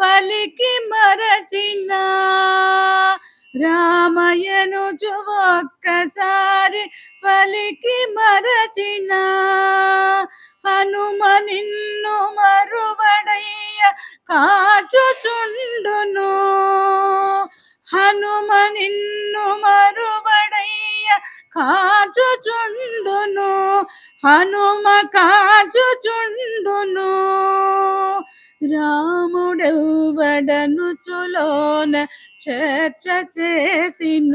పలికి మరచిన రామయనుచు ఒక్కసారి పలికి మరచిన హనుమ నిన్ను మరువడయ్య కాచుచుండును హనుమ నిన్ను మరువడయ్య కాచుచుండును హనుమ కాచుచుండును రాముడెవ్వడనుచులోన చర్చ చేసిన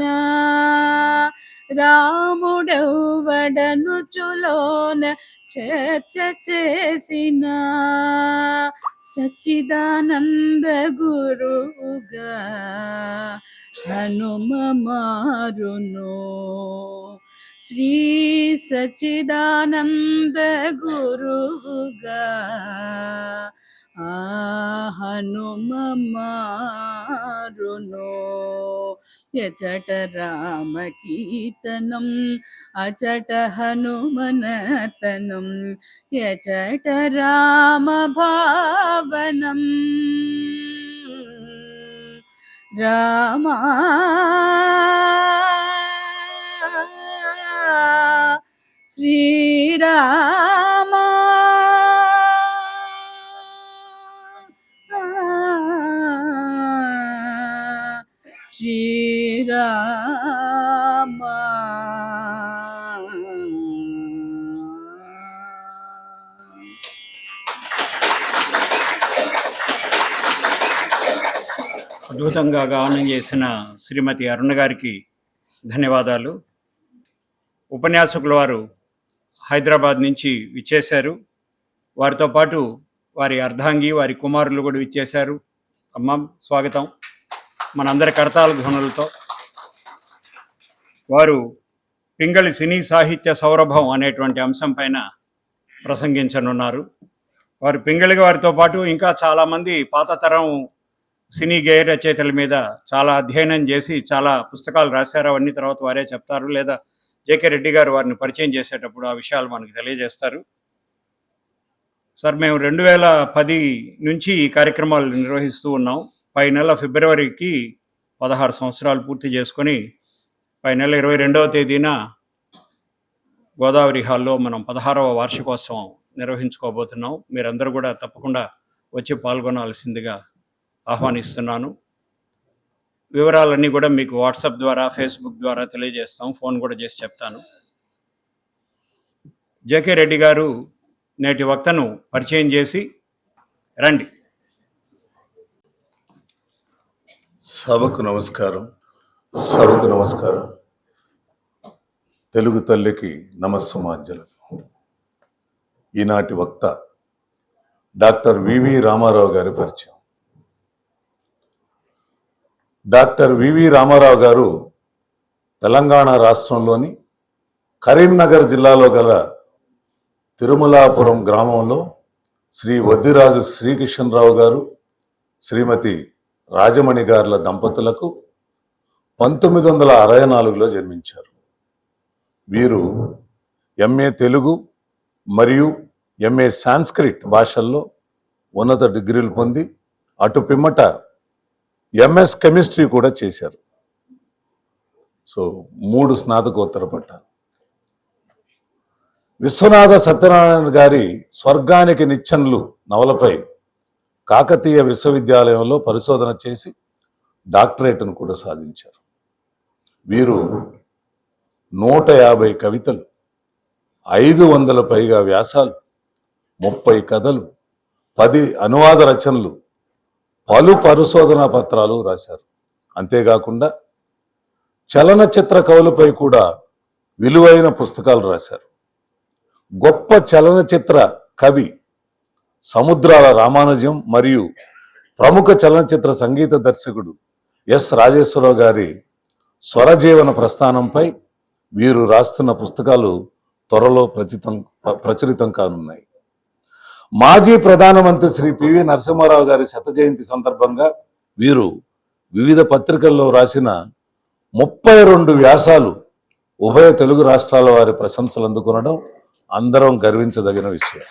రాముడెవ్వడనుచులోన చర్చ చేసిన సచ్చిదానంద గురువుగా హనుమ మారును శ్రీ సచ్చిదానంద గురువుగా హనుమ మారును యచట రామ కీర్తనం అచట హనుమనతనం యచట రామ భావనం రామా శ్రీరామా శ్రీరామ అద్భుతంగా గానం చేసిన శ్రీమతి అరుణ గారికి ధన్యవాదాలు. ఉపన్యాసకుల వారు హైదరాబాద్ నుంచి విచ్చేశారు. వారితో పాటు వారి అర్ధాంగి వారి కుమారులు కూడా విచ్చేశారు. అమ్మ స్వాగతం. మనందరి కరతాళ ధ్వనులతో వారు పింగళి సినీ సాహిత్య సౌరభం అనేటువంటి అంశం పైన ప్రసంగించనున్నారు. వారు పింగళి వారితో పాటు ఇంకా చాలామంది పాత తరం సినీ గేయ రచయితల మీద చాలా అధ్యయనం చేసి చాలా పుస్తకాలు రాశారు. అవన్నీ తర్వాత వారే చెప్తారు, లేదా జేకే రెడ్డి గారు వారిని పరిచయం చేసేటప్పుడు ఆ విషయాలు మనకు తెలియజేస్తారు. సార్, మేము 2010 నుంచి ఈ కార్యక్రమాలు నిర్వహిస్తూ ఉన్నాం. పై నెల ఫిబ్రవరికి 16 సంవత్సరాలు పూర్తి చేసుకొని పై నెల 22వ తేదీన గోదావరి హాల్లో మనం 16వ వార్షికోత్సవం నిర్వహించుకోబోతున్నాం. మీరందరూ కూడా తప్పకుండా వచ్చి పాల్గొనాల్సిందిగా ఆహ్వానిస్తున్నాను. వివరాలన్నీ కూడా మీకు వాట్సాప్ ద్వారా ఫేస్బుక్ ద్వారా తెలియజేస్తాం. ఫోన్ కూడా చేసి చెప్తాను. జేకే రెడ్డి గారు నేటి వక్తను పరిచయం చేసి రండి. సభకు నమస్కారం. తెలుగు తల్లికి నమస్సుమాంజలు. ఈనాటి వక్త డాక్టర్ వివి రామారావు గారి పరిచయం. డాక్టర్ వివి రామారావు గారు తెలంగాణ రాష్ట్రంలోని కరీంనగర్ జిల్లాలో గల తిరుమలాపురం గ్రామంలో శ్రీ వద్దిరాజు శ్రీకిషన్రావు గారు, శ్రీమతి రాజమణి గార్ల దంపతులకు 1964లో జన్మించారు. వీరు ఎంఏ తెలుగు మరియు ఎంఏ సాంస్క్రిట్ భాషల్లో ఉన్నత డిగ్రీలు పొంది అటు పిమ్మట ఎంఎస్ కెమిస్ట్రీ కూడా చేశారు. సో 3 స్నాతకోత్తర పట్టాలు. విశ్వనాథ సత్యనారాయణ గారి స్వర్గానికి నిచ్చెనలు నవలపై కాకతీయ విశ్వవిద్యాలయంలో పరిశోధన చేసి డాక్టరేట్ను కూడా సాధించారు. వీరు 150 కవితలు, 500 పైగా వ్యాసాలు, 30 కథలు, 10 అనువాద రచనలు, పలు పరిశోధనా పత్రాలు రాశారు. అంతేకాకుండా చలనచిత్ర కవులపై కూడా విలువైన పుస్తకాలు రాశారు. గొప్ప చలనచిత్ర కవి సముద్రాల రామానుజం మరియు ప్రముఖ చలనచిత్ర సంగీత దర్శకుడు ఎస్ రాజేశ్వరరావు గారి స్వరజీవన ప్రస్థానంపై వీరు రాస్తున్న పుస్తకాలు త్వరలో ప్రచురితం కానున్నాయి. మాజీ ప్రధానమంత్రి శ్రీ పివి నరసింహారావు గారి 100వ జయంతి సందర్భంగా వీరు వివిధ పత్రికల్లో రాసిన 32 వ్యాసాలు ఉభయ తెలుగు రాష్ట్రాల వారి ప్రశంసలు అందుకొనడం అందరం గర్వించదగిన విషయం.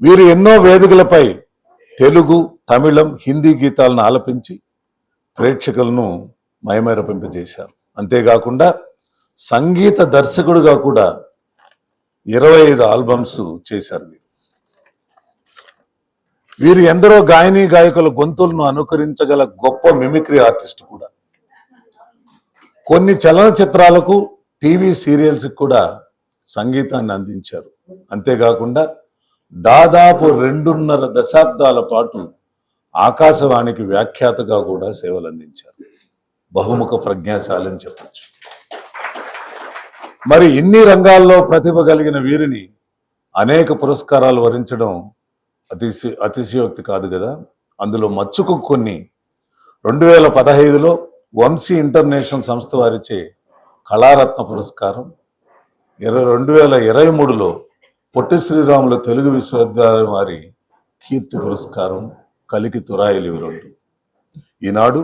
వీరు ఎన్నో వేదికలపై తెలుగు, తమిళం, హిందీ గీతాలను ఆలపించి ప్రేక్షకులను మైమరపింపజేశారు. అంతేకాకుండా సంగీత దర్శకుడిగా కూడా 25 ఆల్బమ్స్ చేశారు. వీరు ఎందరో గాయని గాయకుల గొంతులను అనుకరించగల గొప్ప మిమిక్రీ ఆర్టిస్ట్ కూడా. కొన్ని చలనచిత్రాలకు, టీవీ సీరియల్స్ కూడా సంగీతాన్ని అందించారు. అంతేకాకుండా దాదాపు 2.5 దశాబ్దాల పాటు ఆకాశవాణికి వ్యాఖ్యాతగా కూడా సేవలు అందించారు. బహుముఖ ప్రజ్ఞాశాలి అని చెప్పచ్చు. మరి ఇన్ని రంగాల్లో ప్రతిభ కలిగిన వీరిని అనేక పురస్కారాలు వరించడం అతిశయోక్తి కాదు కదా. అందులో మచ్చుకు కొన్ని 2015లో వంశీ ఇంటర్నేషనల్ సంస్థ వారిచే కళారత్న పురస్కారం, 2023లో పొట్టి శ్రీరాములు తెలుగు విశ్వవిద్యాలయం వారి కీర్తి పురస్కారం, కలికి తురాయిలు ఇవి 2. ఈనాడు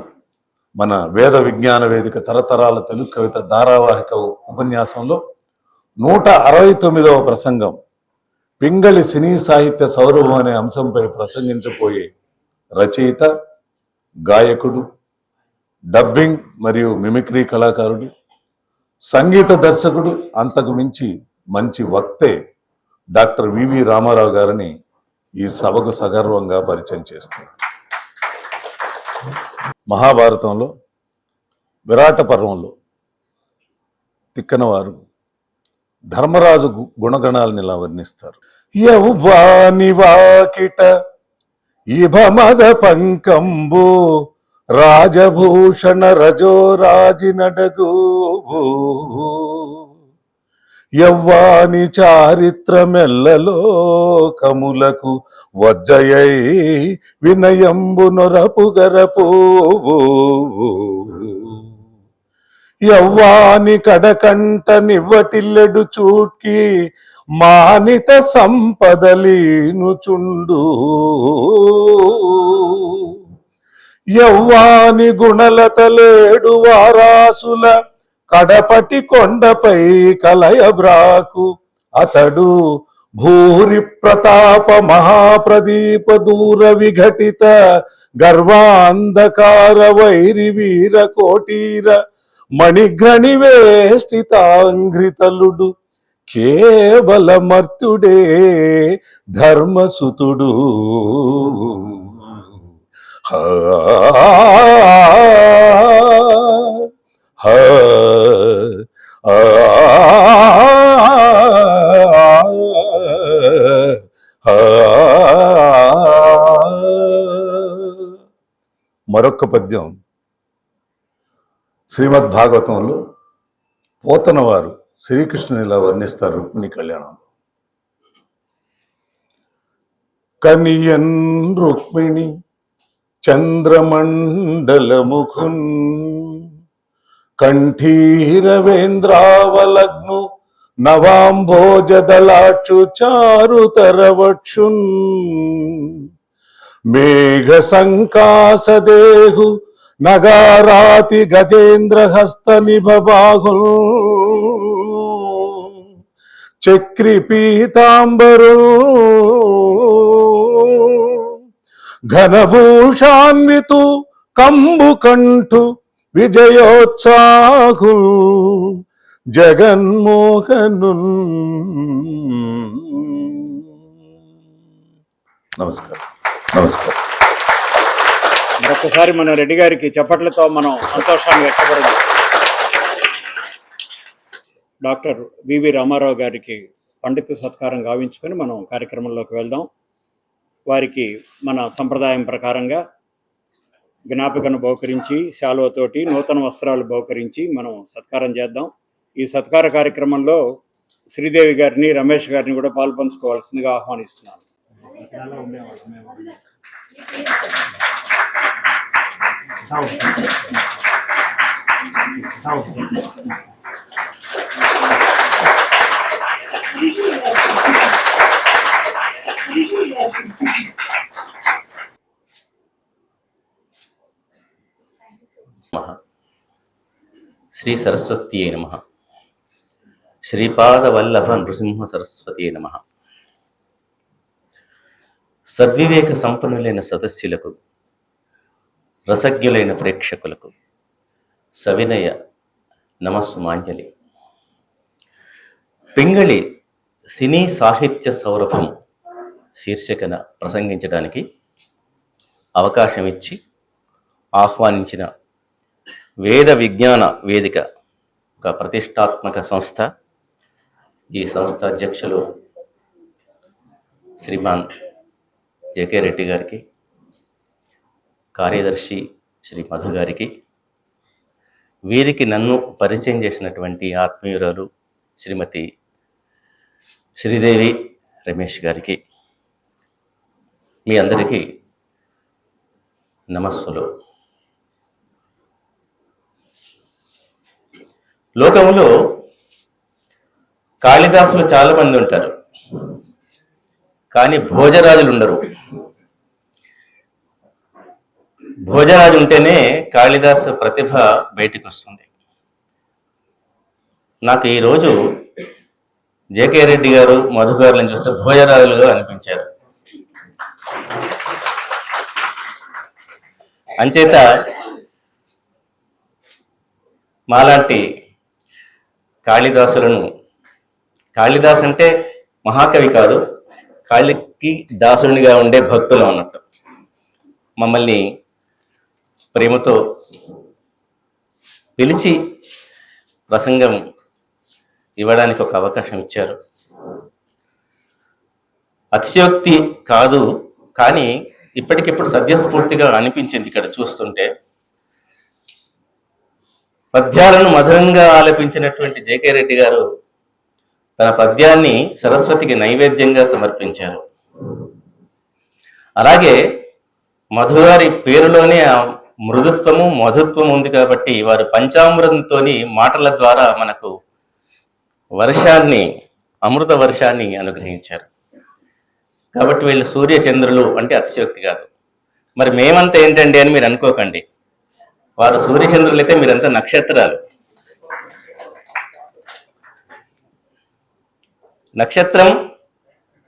మన వేద విజ్ఞాన వేదిక తరతరాల తెలుగు కవిత ధారావాహిక ఉపన్యాసంలో 169వ ప్రసంగం పింగళి సినీ సాహిత్య సౌరభం అనే అంశంపై ప్రసంగించబోయే రచయిత, గాయకుడు, డబ్బింగ్ మరియు మిమిక్రీ కళాకారుడు, సంగీత దర్శకుడు, అంతకు మించి మంచి వక్తే డాక్టర్ వివి రామారావు గారిని ఈ సభకు సగర్వంగా పరిచయం చేస్తున్నారు. మహాభారతంలో విరాట పర్వంలో తిక్కనవారు ధర్మరాజు గుణగణాలను ఇలా వర్ణిస్తారు. యౌవాని వాకిట ఇభమద పంకంబు రాజభూషణ రజోరాజి నడగు యవ్వాని చారిత్రమెల్లలోకములకు వజ్జయై వినయంబు నొరపు గరపు యవ్వాని కడకంట నివ్వటిల్లెడు చూట్కి మానిత సంపదలీనుచుండు యవ్వాని గుణలతలేడు వారాసుల కడపటి కొండపై కలయబ్రాకు అతడు భూరి ప్రతాప మహాప్రదీప దూర విఘటిత గర్వాంధకార వైరి వీర కోటీర మణిగ్రణి వేష్టితాంఘ్రితలుడు కేవలమర్తుడే ధర్మసుతుడు మరొక్క పద్యం శ్రీమద్ భాగవతంలో పోతన వారు శ్రీకృష్ణుని ఇలా వర్ణిస్తారు రుక్మిణి కళ్యాణంలో. కనియన్ రుక్మిణి చంద్రమండలముఖున్ కంఠీరవేంద్రావలగ్ను నవాంభోజదలాక్షు చారుతరవక్షున్ మేఘ సంకాసదేహు నగారాతి గజేంద్ర హస్త నిభబాహు చక్రి పీతాంబరు ఘనభూషాన్వితు కంబు కంఠు విజయోత్సాహు జగన్మోహను. నమస్కారం. నమస్కారం. మరొకసారి మన రెడ్డి గారికి చప్పట్లతో మనం సంతోషాన్ని వ్యక్తపడదాం. డాక్టర్ వివి రామారావు గారికి పండిత సత్కారం గావించుకొని మనం కార్యక్రమంలోకి వెళ్దాం. వారికి మన సంప్రదాయం ప్రకారంగా జ్ఞాపికను బహుకరించి శాలువతోటి నూతన వస్త్రాలు బహుకరించి మనం సత్కారం చేద్దాం. ఈ సత్కార కార్యక్రమంలో శ్రీదేవి గారిని, రమేష్ గారిని కూడా పాల్పంచుకోవాల్సిందిగా ఆహ్వానిస్తున్నాను. శ్రీ సరస్వతీ నమః. శ్రీపాదవల్లభ నృసింహ సరస్వతీ నమః. సద్వివేక సంపన్నులైన సదస్యులకు, రసజ్ఞులైన ప్రేక్షకులకు సవినయ నమస్సుమాంజలి. పింగళి సినీ సాహిత్య సౌరభం శీర్షికన ప్రసంగించడానికి అవకాశం ఇచ్చి ఆహ్వానించిన వేద విజ్ఞాన వేదిక, ఒక ప్రతిష్టాత్మక సంస్థ. ఈ సంస్థ అధ్యక్షులు శ్రీమాన్ జేకే రెడ్డి గారికి, కార్యదర్శి శ్రీ మధు గారికి, వీరికి నన్ను పరిచయం చేసినటువంటి ఆత్మీయురాలు శ్రీమతి శ్రీదేవి రమేష్ గారికి, మీ అందరికీ నమస్సులు. లోకంలో కాళిదాసులు చాలామంది ఉంటారు, కానీ భోజరాజులు ఉండరు. భోజరాజు ఉంటేనే కాళిదాసు ప్రతిభ బయటికి వస్తుంది. నాకు ఈరోజు జేకే రెడ్డి గారు, మధు గారులను చూస్తే భోజరాజులుగా అనిపించారు. అంచేత మాలాంటి కాళిదాసులను, కాళిదాసు అంటే మహాకవి కాదు, కాళికి దాసునిగా ఉండే భక్తులు అన్నట్టు, మమ్మల్ని ప్రేమతో పిలిచి ప్రసంగం ఇవ్వడానికి ఒక అవకాశం ఇచ్చారు. అతిశయోక్తి కాదు, కానీ ఇప్పటికిప్పుడు సద్యస్ఫూర్తిగా అనిపించింది ఇక్కడ చూస్తుంటే. పద్యాలను మధురంగా ఆలపించినటువంటి జేకే రెడ్డి గారు తన పద్యాన్ని సరస్వతికి నైవేద్యంగా సమర్పించారు. అలాగే మధు గారి పేరులోనే ఆ మృదుత్వము, మధుత్వం ఉంది కాబట్టి వారు పంచామృతంతో మాటల ద్వారా మనకు వర్షాన్ని, అమృత వర్షాన్ని అనుగ్రహించారు. కాబట్టి వీళ్ళు సూర్యచంద్రులు అంటే అతిశయోక్తి కాదు. మరి మేమంతా ఏంటండి అని మీరు అనుకోకండి. వారు సూర్యచంద్రులు అయితే మీరంతా నక్షత్రాలు. నక్షత్రం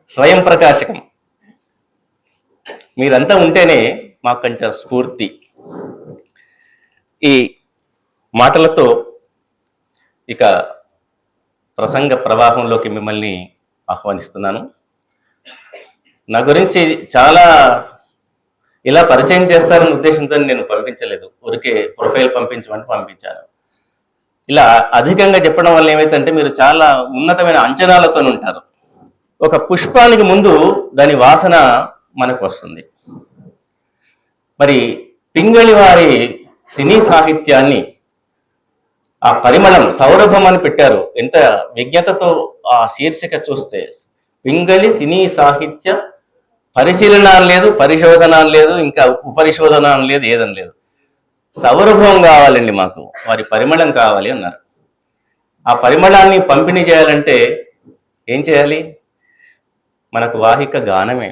స్వయం ప్రకాశకం. మీరంతా ఉంటేనే మాకు కొంచెం స్ఫూర్తి. ఈ మాటలతో ఇక ప్రసంగ ప్రవాహంలోకి మిమ్మల్ని ఆహ్వానిస్తున్నాను. నా గురించి చాలా ఇలా పరిచయం చేస్తారన్న ఉద్దేశంతో నేను పంపించలేదు, ఊరికే ప్రొఫైల్ పంపించమని పంపించాను. ఇలా అధికంగా చెప్పడం వల్ల ఏమైందంటే మీరు చాలా ఉన్నతమైన అంచనాలతో ఉంటారు. ఒక పుష్పానికి ముందు దాని వాసన మనకు వస్తుంది. మరి పింగళి వారి సినీ సాహిత్యాన్ని, ఆ పరిమళం, సౌరభం అని పెట్టారు. ఎంత విజ్ఞతతో ఆ శీర్షిక చూస్తే, పింగళి సినీ సాహిత్య పరిశీలన లేదు, పరిశోధన లేదు, ఇంకా ఉపరిశోధన లేదు, ఏదని లేదు. సౌరభం కావాలండి మాకు, వారి పరిమళం కావాలి అన్నారు. ఆ పరిమళాన్ని పంపిణీ చేయాలంటే ఏం చేయాలి? మనకు వాహిక గానమే.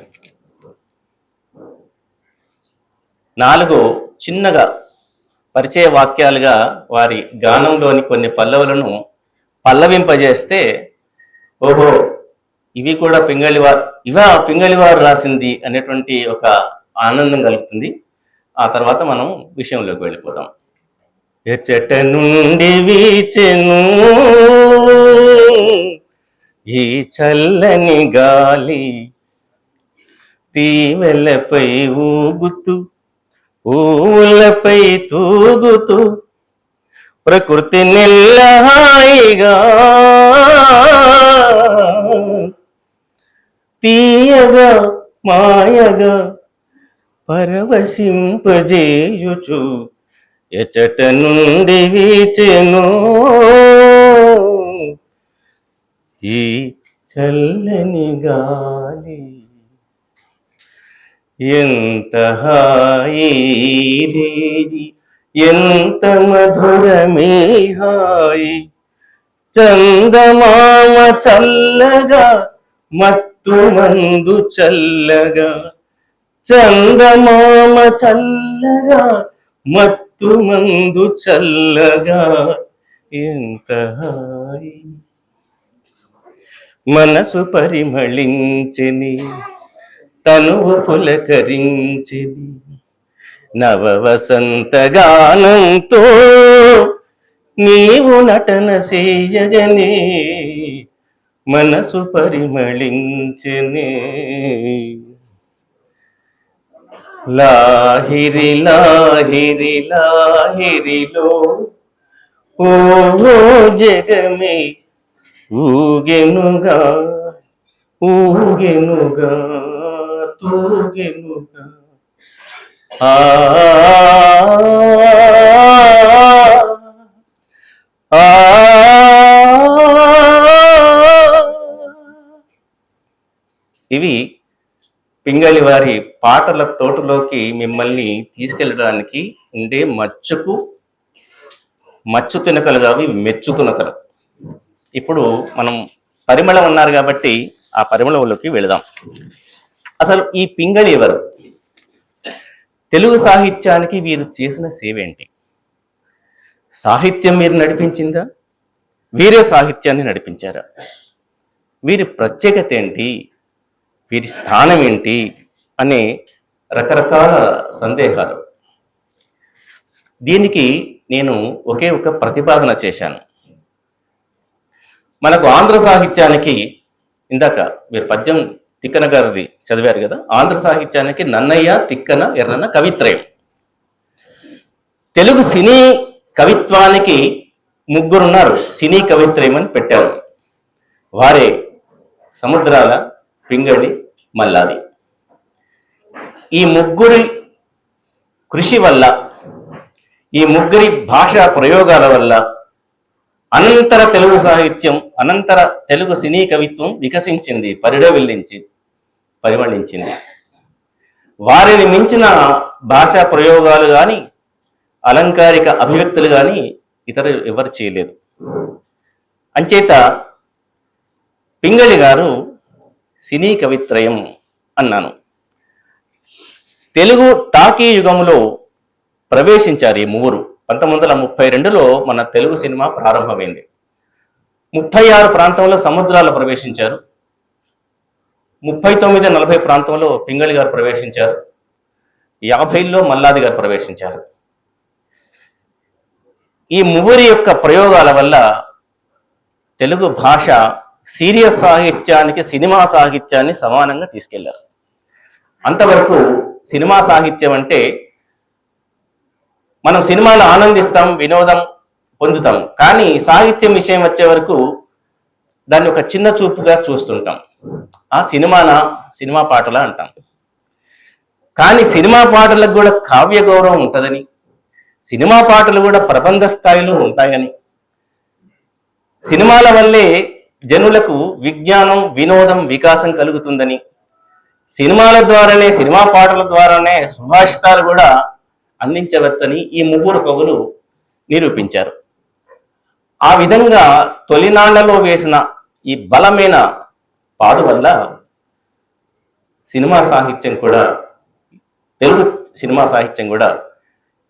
4 చిన్నగా పరిచయ వాక్యాలుగా వారి గానంలోని కొన్ని పల్లవులను పల్లవింపజేస్తే, ఓహో ఇవి కూడా పింగళివారు రాసింది అనేటువంటి ఒక ఆనందం కలుగుతుంది. ఆ తర్వాత మనం విషయంలోకి వెళ్ళిపోదాం. ఎచ్చట నుండి వీచెను ఈ చల్లని గాలి, తీవెలపై ఊగుతూ ఊలపై తూగుతూ ప్రకృతి నిల్లహాయిగా తీయగా మాయగా పరవశింపజేయుచు ఎచట నుండి వీచెను ఈ చల్లని గాలి. ఎంత హాయి రేయి, ఎంత మధురమే హాయి, చందమామ చల్లగా మత్తు మందు చల్లగా, చందమామ చల్లగా మత్తు మందు చల్లగా, ఎంత హాయి. మనసు పరిమళించెని తనువు పులకరించింది నవ వసంత గానంతో నీవు నటన చేయగనే మనసు పరిమళించనే లాహిరి లాహిరి లాహిరిలో ఓ జగమే ఊగెనుగా ఊగెనుగా తూగెనుగా ఆ ఇవి పింగళి వారి పాటల తోటలోకి మిమ్మల్ని తీసుకెళ్ళడానికి ఉండే మచ్చు తునకలు కావి మెచ్చు తునకలు. ఇప్పుడు మనం పరిమళం ఉన్నారు కాబట్టి ఆ పరిమళంలోకి వెళదాం. అసలు ఈ పింగళి ఎవరు? తెలుగు సాహిత్యానికి వీరు చేసిన సేవ ఏంటి? సాహిత్యం మీరు నడిపించిందా, వీరే సాహిత్యాన్ని నడిపించారా? వీరి ప్రత్యేకత ఏంటి, వీరి స్థానం ఏంటి అనే రకరకాల సందేహాలు. దీనికి నేను ఒకే ఒక ప్రతిపాదన చేశాను. మనకు ఆంధ్ర సాహిత్యానికి, ఇందాక మీరు పద్యం తిక్కన గారిది చదివారు కదా, ఆంధ్ర సాహిత్యానికి నన్నయ్య, తిక్కన, ఎర్రన కవిత్రయం. తెలుగు సినీ కవిత్వానికి ముగ్గురున్నారు, సినీ కవిత్రయం అని పెట్టారు. వారే సముద్రాల, పింగళి, మల్లాది. ఈ ముగ్గురి కృషి వల్ల, ఈ ముగ్గురి భాషా ప్రయోగాల వల్ల అనంతర తెలుగు సాహిత్యం, అనంతర తెలుగు సినీ కవిత్వం వికసించింది, పరిమళించింది. వారిని మించిన భాషా ప్రయోగాలు కానీ, అలంకారిక అభివ్యక్తులు కానీ ఇతరులు ఎవరు చేయలేదు. అంచేత పింగళి గారు సినీ కవిత్రయం అన్నాను. తెలుగు టాకీ యుగంలో ప్రవేశించారు ఈ మూవరు. 1932లో మన తెలుగు సినిమా ప్రారంభమైంది. 36 ప్రాంతంలో సముద్రాలు ప్రవేశించారు. 39-40 ప్రాంతంలో పింగళి గారు ప్రవేశించారు. 50లో మల్లాది గారు ప్రవేశించారు. ఈ మూవరి యొక్క ప్రయోగాల వల్ల తెలుగు భాష సీరియస్ సాహిత్యానికి, సినిమా సాహిత్యాన్ని సమానంగా తీసుకెళ్లారు. అంతవరకు సినిమా సాహిత్యం అంటే మనం సినిమాలు ఆనందిస్తాం, వినోదం పొందుతాం, కానీ సాహిత్యం విషయం వచ్చే వరకు దాన్ని ఒక చిన్న చూపుగా చూస్తుంటాం. ఆ సినిమా పాటలా అంటాం. కానీ సినిమా పాటలకు కూడా కావ్య గౌరవం ఉంటుందని, సినిమా పాటలు కూడా ప్రబంధ స్థాయిలో ఉంటాయని, సినిమాల వల్లే జనులకు విజ్ఞానం, వినోదం, వికాసం కలుగుతుందని, సినిమాల ద్వారానే, సినిమా పాటల ద్వారానే సుభాషితాలు కూడా అందించవచ్చని ఈ ముగ్గురు కవులు నిరూపించారు. ఆ విధంగా తొలినాళ్లలో వేసిన ఈ బలమైన పాడు వల్ల సినిమా సాహిత్యం కూడా, తెలుగు సినిమా సాహిత్యం కూడా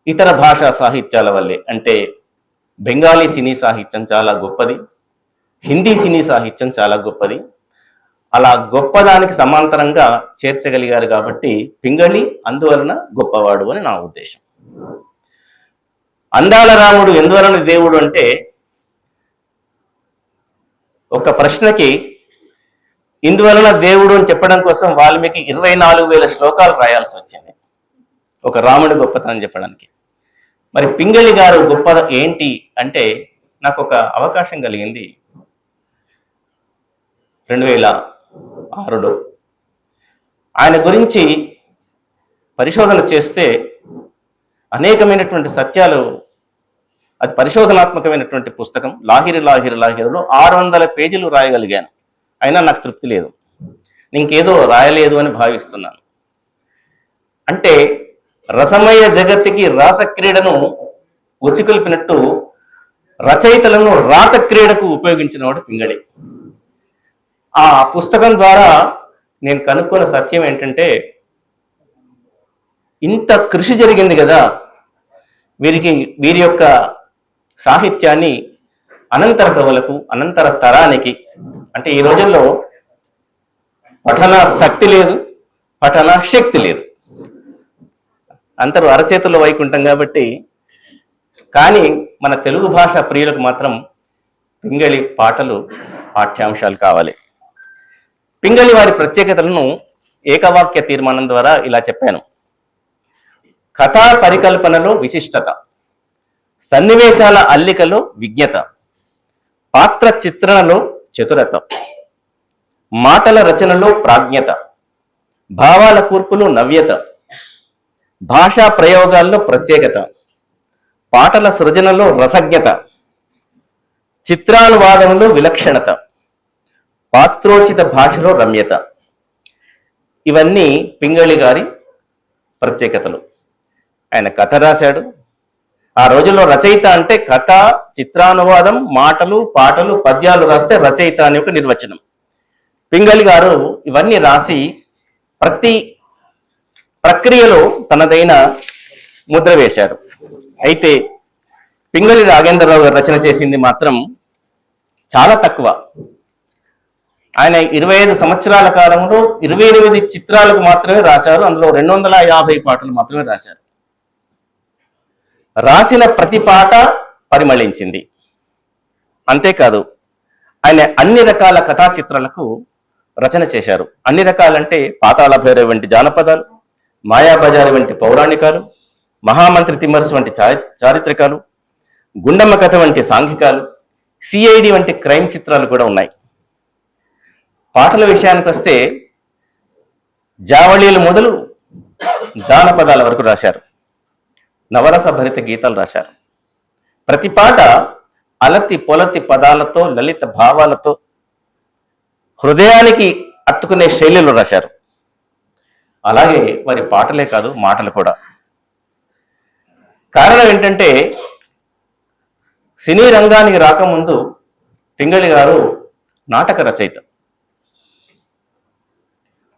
ఇతర భాషా సాహిత్యాల వల్లే, అంటే బెంగాలీ సినీ సాహిత్యం చాలా గొప్పది, హిందీ సినీ సాహిత్యం చాలా గొప్పది, అలా గొప్పదానికి సమాంతరంగా చేర్చగలిగారు కాబట్టి పింగళి అందువలన గొప్పవాడు అని నా ఉద్దేశం. అందాల రాముడు ఎందువలన దేవుడు అంటే, ఒక ప్రశ్నకి ఇందువలన దేవుడు అని చెప్పడం కోసం వాల్మీకి 24,000 శ్లోకాలు రాయాల్సి వచ్చింది ఒక రాముడి గొప్పతనం చెప్పడానికి. మరి పింగళి గారు గొప్ప ఏంటి అంటే, నాకు ఒక అవకాశం కలిగింది 2006లో. ఆయన గురించి పరిశోధన చేస్తే అనేకమైనటువంటి సత్యాలు, అది పరిశోధనాత్మకమైనటువంటి పుస్తకం. లాహిరిలో 600 పేజీలు రాయగలిగాను. అయినా నాకు తృప్తి లేదు, ఇంకేదో రాయలేదు అని భావిస్తున్నాను. అంటే రసమయ జగత్తుకి రాసక్రీడను ఉచికొల్పినట్టు రచయితలను రాత క్రీడకు ఉపయోగించిన వాడు పింగళి. ఆ పుస్తకం ద్వారా నేను కనుక్కున్న సత్యం ఏంటంటే, ఇంత కృషి జరిగింది కదా, వీరి యొక్క సాహిత్యాన్ని అనంతర కవులకు, అనంతర తరానికి, అంటే ఈ రోజుల్లో పఠన శక్తి లేదు, పఠన శక్తి లేదు. అందరూ అరచేతుల్లో వైకుంఠం కాబట్టి. కానీ మన తెలుగు భాష ప్రియులకు మాత్రం పింగళి పాటలు పాఠ్యాంశాలు కావాలి. పింగళి వారి ప్రత్యేకతలను ఏకవాక్య తీర్మానం ద్వారా ఇలా చెప్పాను. కథా పరికల్పనలో విశిష్టత, సన్నివేశాల అల్లికలో విజ్ఞత, పాత్ర చిత్రణలో చతురత, మాటల రచనలో ప్రాజ్ఞత, భావాల కూర్పులో నవ్యత, భాషా ప్రయోగాల్లో ప్రత్యేకత, పాటల సృజనలో రసజ్ఞత, చిత్రానువాదంలో విలక్షణత, పాత్రోచిత భాషలో రమ్యత. ఇవన్నీ పింగళి గారి ప్రత్యేకతలు. ఆయన కథ రాశాడు. ఆ రోజుల్లో రచయిత అంటే కథ, చిత్రానువాదం, మాటలు, పాటలు, పద్యాలు రాస్తే రచయిత అనే ఒక నిర్వచనం. పింగళి గారు ఇవన్నీ రాసి ప్రతి ప్రక్రియలో తనదైన ముద్ర వేశారు. అయితే పింగళి రాఘవేంద్రరావు గారు రచన చేసింది మాత్రం చాలా తక్కువ. ఆయన 25 సంవత్సరాల కాలంలో 28 చిత్రాలకు మాత్రమే రాశారు. అందులో 250 పాటలు మాత్రమే రాశారు. రాసిన ప్రతి పాట పరిమళించింది. అంతేకాదు ఆయన అన్ని రకాల కథా చిత్రాలకు రచన చేశారు. అన్ని రకాలంటే పాతాళ భైరవి వంటి జానపదాలు, మాయాబజారి వంటి పౌరాణికాలు, మహామంత్రి తిమ్మరసు వంటి చారిత్రకాలు, గుండమ్మ కథ వంటి సాంఘికాలు, సిఐడి వంటి క్రైమ్ చిత్రాలు కూడా ఉన్నాయి. పాటల విషయానికి వస్తే జావళీలు మొదలు జానపదాల వరకు రాశారు. నవరస భరిత గీతాలు రాశారు. ప్రతి పాట అలతి పొలతి పదాలతో, లలిత భావాలతో, హృదయానికి అత్తుకునే శైలిలో రాశారు. అలాగే వారి పాటలే కాదు, మాటలు కూడా. కారణం ఏంటంటే సినీ రంగానికి రాకముందు పింగళి గారు నాటక రచయిత.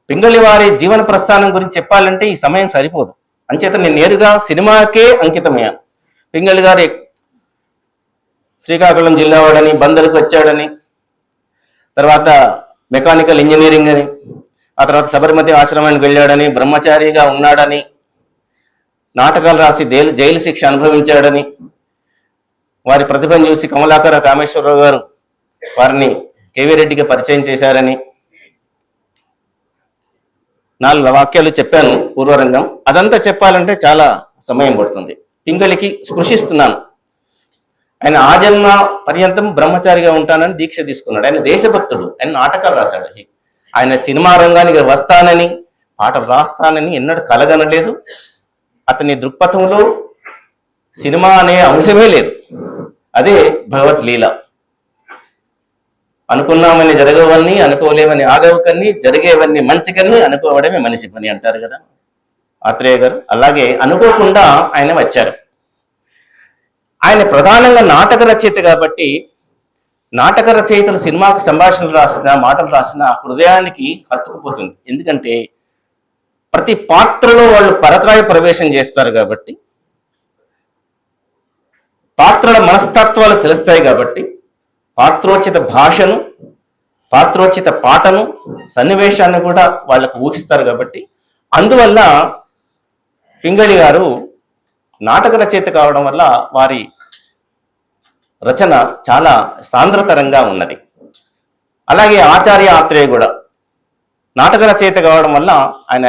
పింగళి వారి జీవన ప్రస్థానం గురించి చెప్పాలంటే ఈ సమయం సరిపోదు. అంచేత నేను నేరుగా సినిమాకే అంకితమయ్యాను. పింగళి గారు శ్రీకాకుళం జిల్లా వాడని, బందరుకు వచ్చాడని, తర్వాత మెకానికల్ ఇంజనీరింగ్ అని, ఆ తర్వాత సబర్మతి ఆశ్రమానికి వెళ్ళాడని, బ్రహ్మచారిగా ఉన్నాడని, నాటకాలు రాసి జైలు శిక్ష అనుభవించాడని, వారి ప్రతిభను చూసి కమలాకర కామేశ్వరరావు గారు వారిని కేవీ రెడ్డికి పరిచయం చేశారని 4 వాక్యాలు చెప్పాను పూర్వరంగం. అదంతా చెప్పాలంటే చాలా సమయం పడుతుంది. పింగళికి స్పృశిస్తున్నాను. ఆయన ఆజన్మ పర్యంతం బ్రహ్మచారిగా ఉంటానని దీక్ష తీసుకున్నాడు. ఆయన దేశభక్తుడు. ఆయన నాటకాలు రాశాడు. ఆయన సినిమా రంగానికి వస్తానని, పాటలు రాస్తానని ఎన్నడూ కలగనలేదు. అతని దృక్పథంలో సినిమా అనే అంశమే లేదు. అదే భగవత్ లీల. అనుకున్నామని జరగవన్నీ, అనుకోలేమని ఆగవకన్ని, జరిగేవన్నీ మంచికన్ని, అనుకోవడమే మనిషి పని అంటారు కదా ఆత్రేయ గారు. అలాగే అనుకోకుండా ఆయన వచ్చారు. ఆయన ప్రధానంగా నాటక రచయిత కాబట్టి నాటక రచయితలు సినిమాకు సంభాషణలు రాసిన, మాటలు రాసిన హృదయానికి హత్తుకుపోతుంది. ఎందుకంటే ప్రతి పాత్రలో వాళ్ళు పరకాయ ప్రవేశం చేస్తారు కాబట్టి, పాత్రల మనస్తత్వాలు తెలుస్తాయి కాబట్టి, పాత్రోచిత భాషను, పాత్రోచిత పాటను, సన్నివేశాన్ని కూడా వాళ్ళకు ఊహిస్తారు కాబట్టి, అందువల్ల పింగళి గారు నాటక రచయిత కావడం వల్ల వారి రచన చాలా సాంద్రతరంగా ఉన్నది. అలాగే ఆచార్య ఆత్రేయ కూడా నాటక రచయిత కావడం వల్ల ఆయన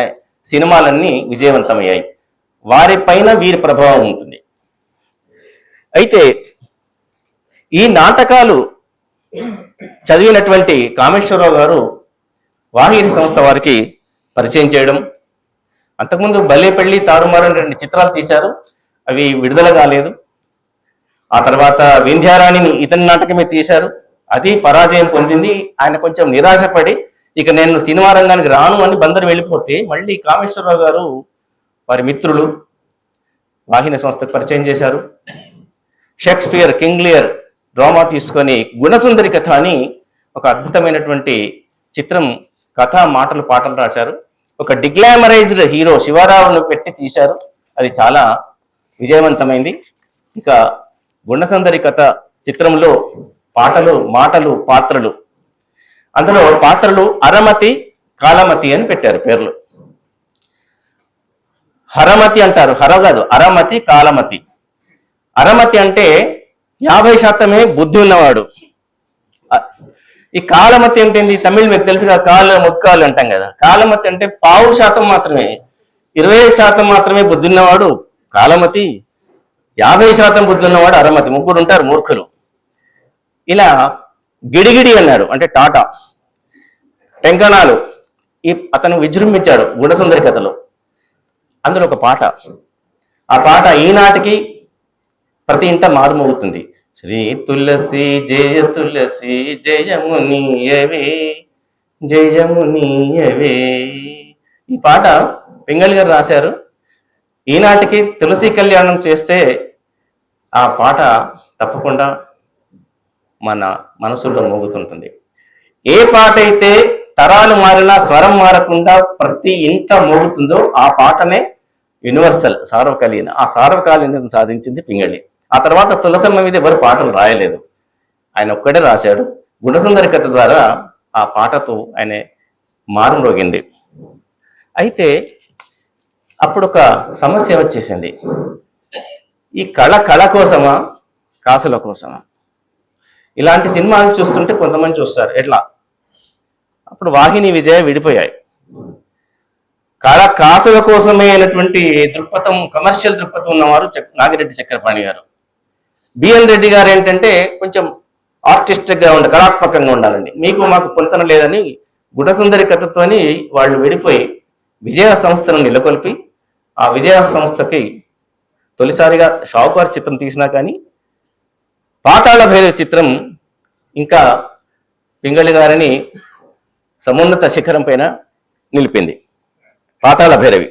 సినిమాలన్నీ విజయవంతమయ్యాయి. వారి పైన వీరి ప్రభావం ఉంటుంది. అయితే ఈ నాటకాలు చదివినటువంటి కామేశ్వరరావు గారు వాహిని సంస్థ వారికి పరిచయం చేయడం, అంతకుముందు భలే పెళ్లి తారుమారు 2 చిత్రాలు తీశారు. అవి విడుదల కాలేదు. ఆ తర్వాత వింధ్యారాణిని ఇతని నాటకమే తీశారు. అది పరాజయం పొందింది. ఆయన కొంచెం నిరాశపడి ఇక నేను సినిమా రంగానికి రాను అని బందరు వెళ్ళిపోతే మళ్ళీ కామేశ్వరరావు గారు వారి మిత్రులు వాహిని సంస్థకు పరిచయం చేశారు. షేక్స్పియర్, కింగ్ లియర్ డ్రామా తీసుకొని గుణసుందరి కథ అని ఒక అద్భుతమైనటువంటి చిత్రం, కథ, మాటలు, పాటలు రాశారు. ఒక డిగ్లామరైజ్డ్ హీరో శివారావును పెట్టి తీశారు. అది చాలా విజయవంతమైంది. ఇక గుణసుందరి కథ చిత్రంలో పాటలు, మాటలు, పాత్రలు, అందులో పాత్రలు అరమతి, కాలమతి అని పెట్టారు పేర్లు. హరమతి అంటారు. హర కాదు, అరమతి, కాలమతి. అరమతి అంటే 50% బుద్ధి ఉన్నవాడు. ఈ కాలమతి అంటే తమిళ్ మీకు తెలుసుగా, కాలు ముక్కాలు అంటాం కదా. కాలమతి అంటే 0.5% మాత్రమే, 20% మాత్రమే బుద్ధి ఉన్నవాడు కాలమతి, 50% బుద్ధి ఉన్నవాడు అరమతి. ముగ్గురు ఉంటారు మూర్ఖులు. ఇలా గిడిగిడి అన్నాడు అంటే టాటా, టెంకణాలు అతను విజృంభించాడు గుణసుందరి కథలో. అందులో ఒక పాట, ఆ పాట ఈనాటికి ప్రతి ఇంట మారుమోగుతుంది. శ్రీ తులసి జయ తులసి జయమునియవే జయమునియవే. ఈ పాట పింగళి గారు రాశారు. ఈనాటికి తులసి కళ్యాణం చేస్తే ఆ పాట తప్పకుండా మన మనసులో మోగుతుంటుంది. ఏ పాట అయితే తరాలు మారినా స్వరం మారకుండా ప్రతి ఇంట మోగుతుందో ఆ పాటనే యూనివర్సల్, సార్వకాలీన. ఆ సార్వకాలీన సాధించింది పింగళి. ఆ తర్వాత తులసమ్మ మీద ఎవరు పాటలు రాయలేదు, ఆయన ఒక్కడే రాశాడు. గుణసుందరి కథ ద్వారా ఆ పాటతో ఆయన మారుమ్రోగింది. అయితే అప్పుడు ఒక సమస్య వచ్చేసింది. ఈ కళ కోసమా, కాసుల కోసమా? ఇలాంటి సినిమాలు చూస్తుంటే కొంతమంది చూస్తారు ఎట్లా. అప్పుడు వాహిని, విజయ విడిపోయాయి. కాసుల కోసమే అయినటువంటి దృక్పథం, కమర్షియల్ దృక్పథం ఉన్నవారు నాగిరెడ్డి చక్రపాణి గారు. బిఎన్ రెడ్డి గారు ఏంటంటే కొంచెం ఆర్టిస్టిక్గా కళాత్మకంగా ఉండాలండి. మీకు మాకు పొంతన లేదని గుణసుందరి కథతోని వాళ్ళు విడిపోయి విజయ సంస్థను నెలకొల్పి, ఆ విజయ సంస్థకి తొలిసారిగా షావుకార్ చిత్రం తీసినా కానీ పాతాళ భైరవి చిత్రం ఇంకా పింగళి గారిని సమున్నత శిఖరం పైన నిలిపింది. పాతాళ భైరవి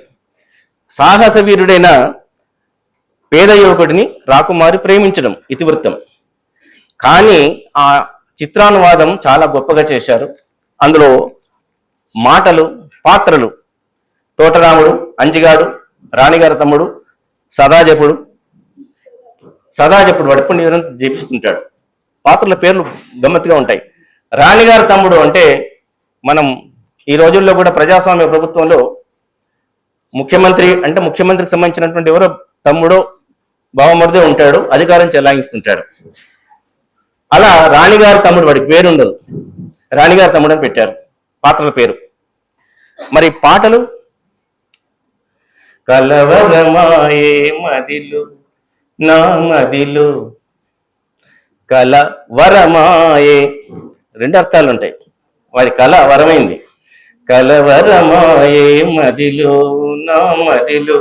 సాహస వీరుడైన పేద యువకుడిని రాకుమారి ప్రేమించడం ఇతివృత్తం. కానీ ఆ చిత్రానువాదం చాలా గొప్పగా చేశారు. అందులో మాటలు, పాత్రలు, తోటరాముడు, అంజిగాడు, రాణిగారి తమ్ముడు, సదాజపుడు వాడు నిరంతరం జపిస్తుంటాడు. పాత్రల పేర్లు గమ్మత్తుగా ఉంటాయి. రాణిగారి తమ్ముడు అంటే మనం ఈ రోజుల్లో కూడా ప్రజాస్వామ్య ప్రభుత్వంలో ముఖ్యమంత్రికి సంబంధించినటువంటి ఎవరో తమ్ముడో బావమరిదే ఉంటాడు, అధికారం చెలాయిస్తుంటాడు. అలా రాణిగారి తమ్ముడు, వాడికి పేరు ఉండదు, రాణిగారి తమ్ముడు అని పెట్టారు పాత్రల పేరు. మరి పాటలు కలవరమాయే మదిలు నా మదిలు, కలవరమాయే, రెండు అర్థాలు ఉంటాయి. వాడి కళ వరమైంది. కలవరమాయే మదిలు నా మదిలు.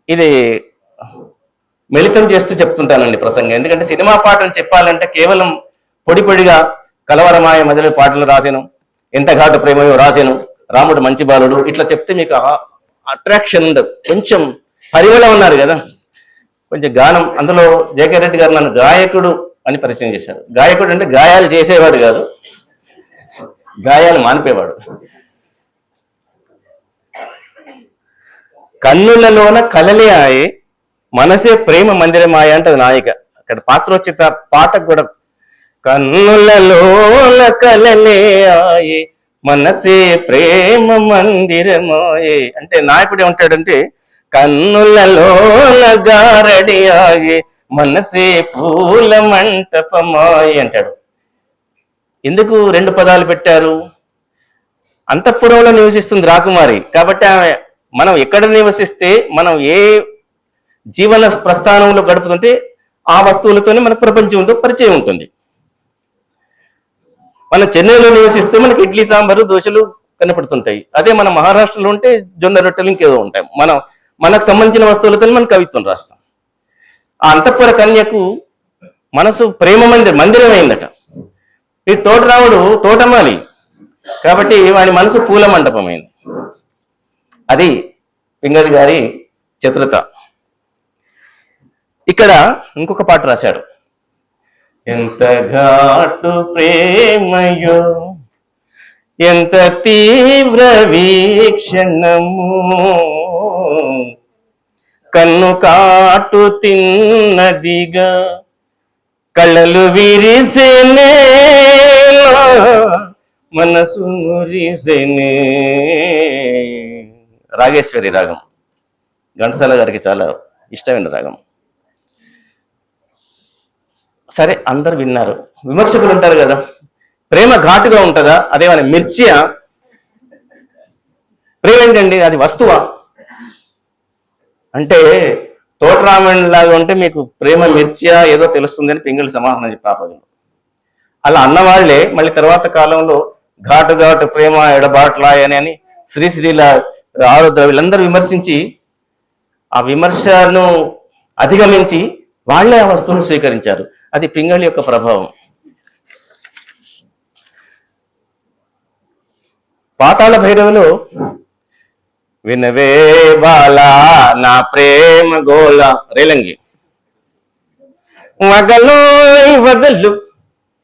ఇది మిళితం చేస్తూ చెప్తుంటానండి ప్రసంగం. ఎందుకంటే సినిమా పాటలు చెప్పాలంటే కేవలం పొడిగా కలవరమాయ మదిలో పాటలు రాసాను, ఎంత ఘాటు ప్రేమయో రాసాను, రాముడు మంచి బాలుడు, ఇట్లా చెప్తే మీకు అట్రాక్షన్ ఉండదు. కొంచెం పరిమళం ఉన్నారు కదా, కొంచెం గానం. అందులో జేకే రెడ్డి గారు నన్ను గాయకుడు అని పరిచయం చేశారు. గాయకుడు అంటే గాయాలు చేసేవాడు కాదు, గాయాలు మానిపేవాడు. కన్నులలోన కలలే ఆయే మనసే ప్రేమ మందిరమాయ అంటది నాయిక. అక్కడ పాత్రోచిత పాటకు కూడా కన్నులలోన కలలే ఆయే మనసే ప్రేమ మందిరమాయే అంటే నాయకుడు ఏమంటాడంటే కన్నులలోన గారడి ఆయే మనసే పూల మంటపమాయ అంటాడు. ఎందుకు రెండు పదాలు పెట్టారు? అంతఃపురంలో నివసిస్తుంది రాకుమారి కాబట్టి ఆమె మనం ఎక్కడ నివసిస్తే, మనం ఏ జీవన ప్రస్థానంలో గడుపుతుంటే ఆ వస్తువులతోనే మన ప్రపంచంతో పరిచయం ఉంటుంది. మన చెన్నైలో నివసిస్తే మనకి ఇడ్లీ సాంబారు దోశలు కనపడుతుంటాయి. అదే మన మహారాష్ట్రలో ఉంటే జొన్న రొట్టెలు ఇంకేదో ఉంటాయి. మనకు సంబంధించిన వస్తువులతో మనం కవిత్వం రాస్తాం. ఆ అంతఃపుర కన్యకు మనసు ప్రేమ మందిరం అయిందట. ఈ తోటరాముడు తోటమాలి కాబట్టి వాడి మనసు పూల మండపమైంది. అది పింగళి గారి చతురత. ఇక్కడ ఇంకొక పాట రాశాడు. ఎంత ఘాటు ప్రేమయో ఎంత తీవ్ర వీక్షణము కన్ను కాటు తిన్నదిగా కళ్ళలు విరిసెనే మనసు మురిసెనే రాగేశ్వరి రాగం. ఘంటసాల గారికి చాలా ఇష్టమైన రాగం. సరే, అందరు విన్నారు. విమర్శకులు ఉంటారు కదా, ప్రేమ ఘాటుగా ఉంటుందా, అదేమైనా మిర్చియా? ప్రేమ ఏంటండి, అది వస్తువా అంటే తోటరామన్ లాగా ఉంటే మీకు ప్రేమ మిర్చియా ఏదో తెలుస్తుంది అని పింగళి సమాధానం చెప్పి ఆపదం. అలా అన్నవాళ్లే మళ్ళీ తర్వాత కాలంలో ఘాటు ఘాటు ప్రేమ ఎడబాట్లా అని శ్రీశ్రీల ఆరుద్ర వీళ్ళందరూ విమర్శించి ఆ విమర్శను అధిగమించి వాళ్లే ఆ వస్తువును స్వీకరించారు. అది పింగళి యొక్క ప్రభావం. పాతాళ భైరవిలో వినవే బాలా నా ప్రేమ గోళ రేలంగి వగలు వగలు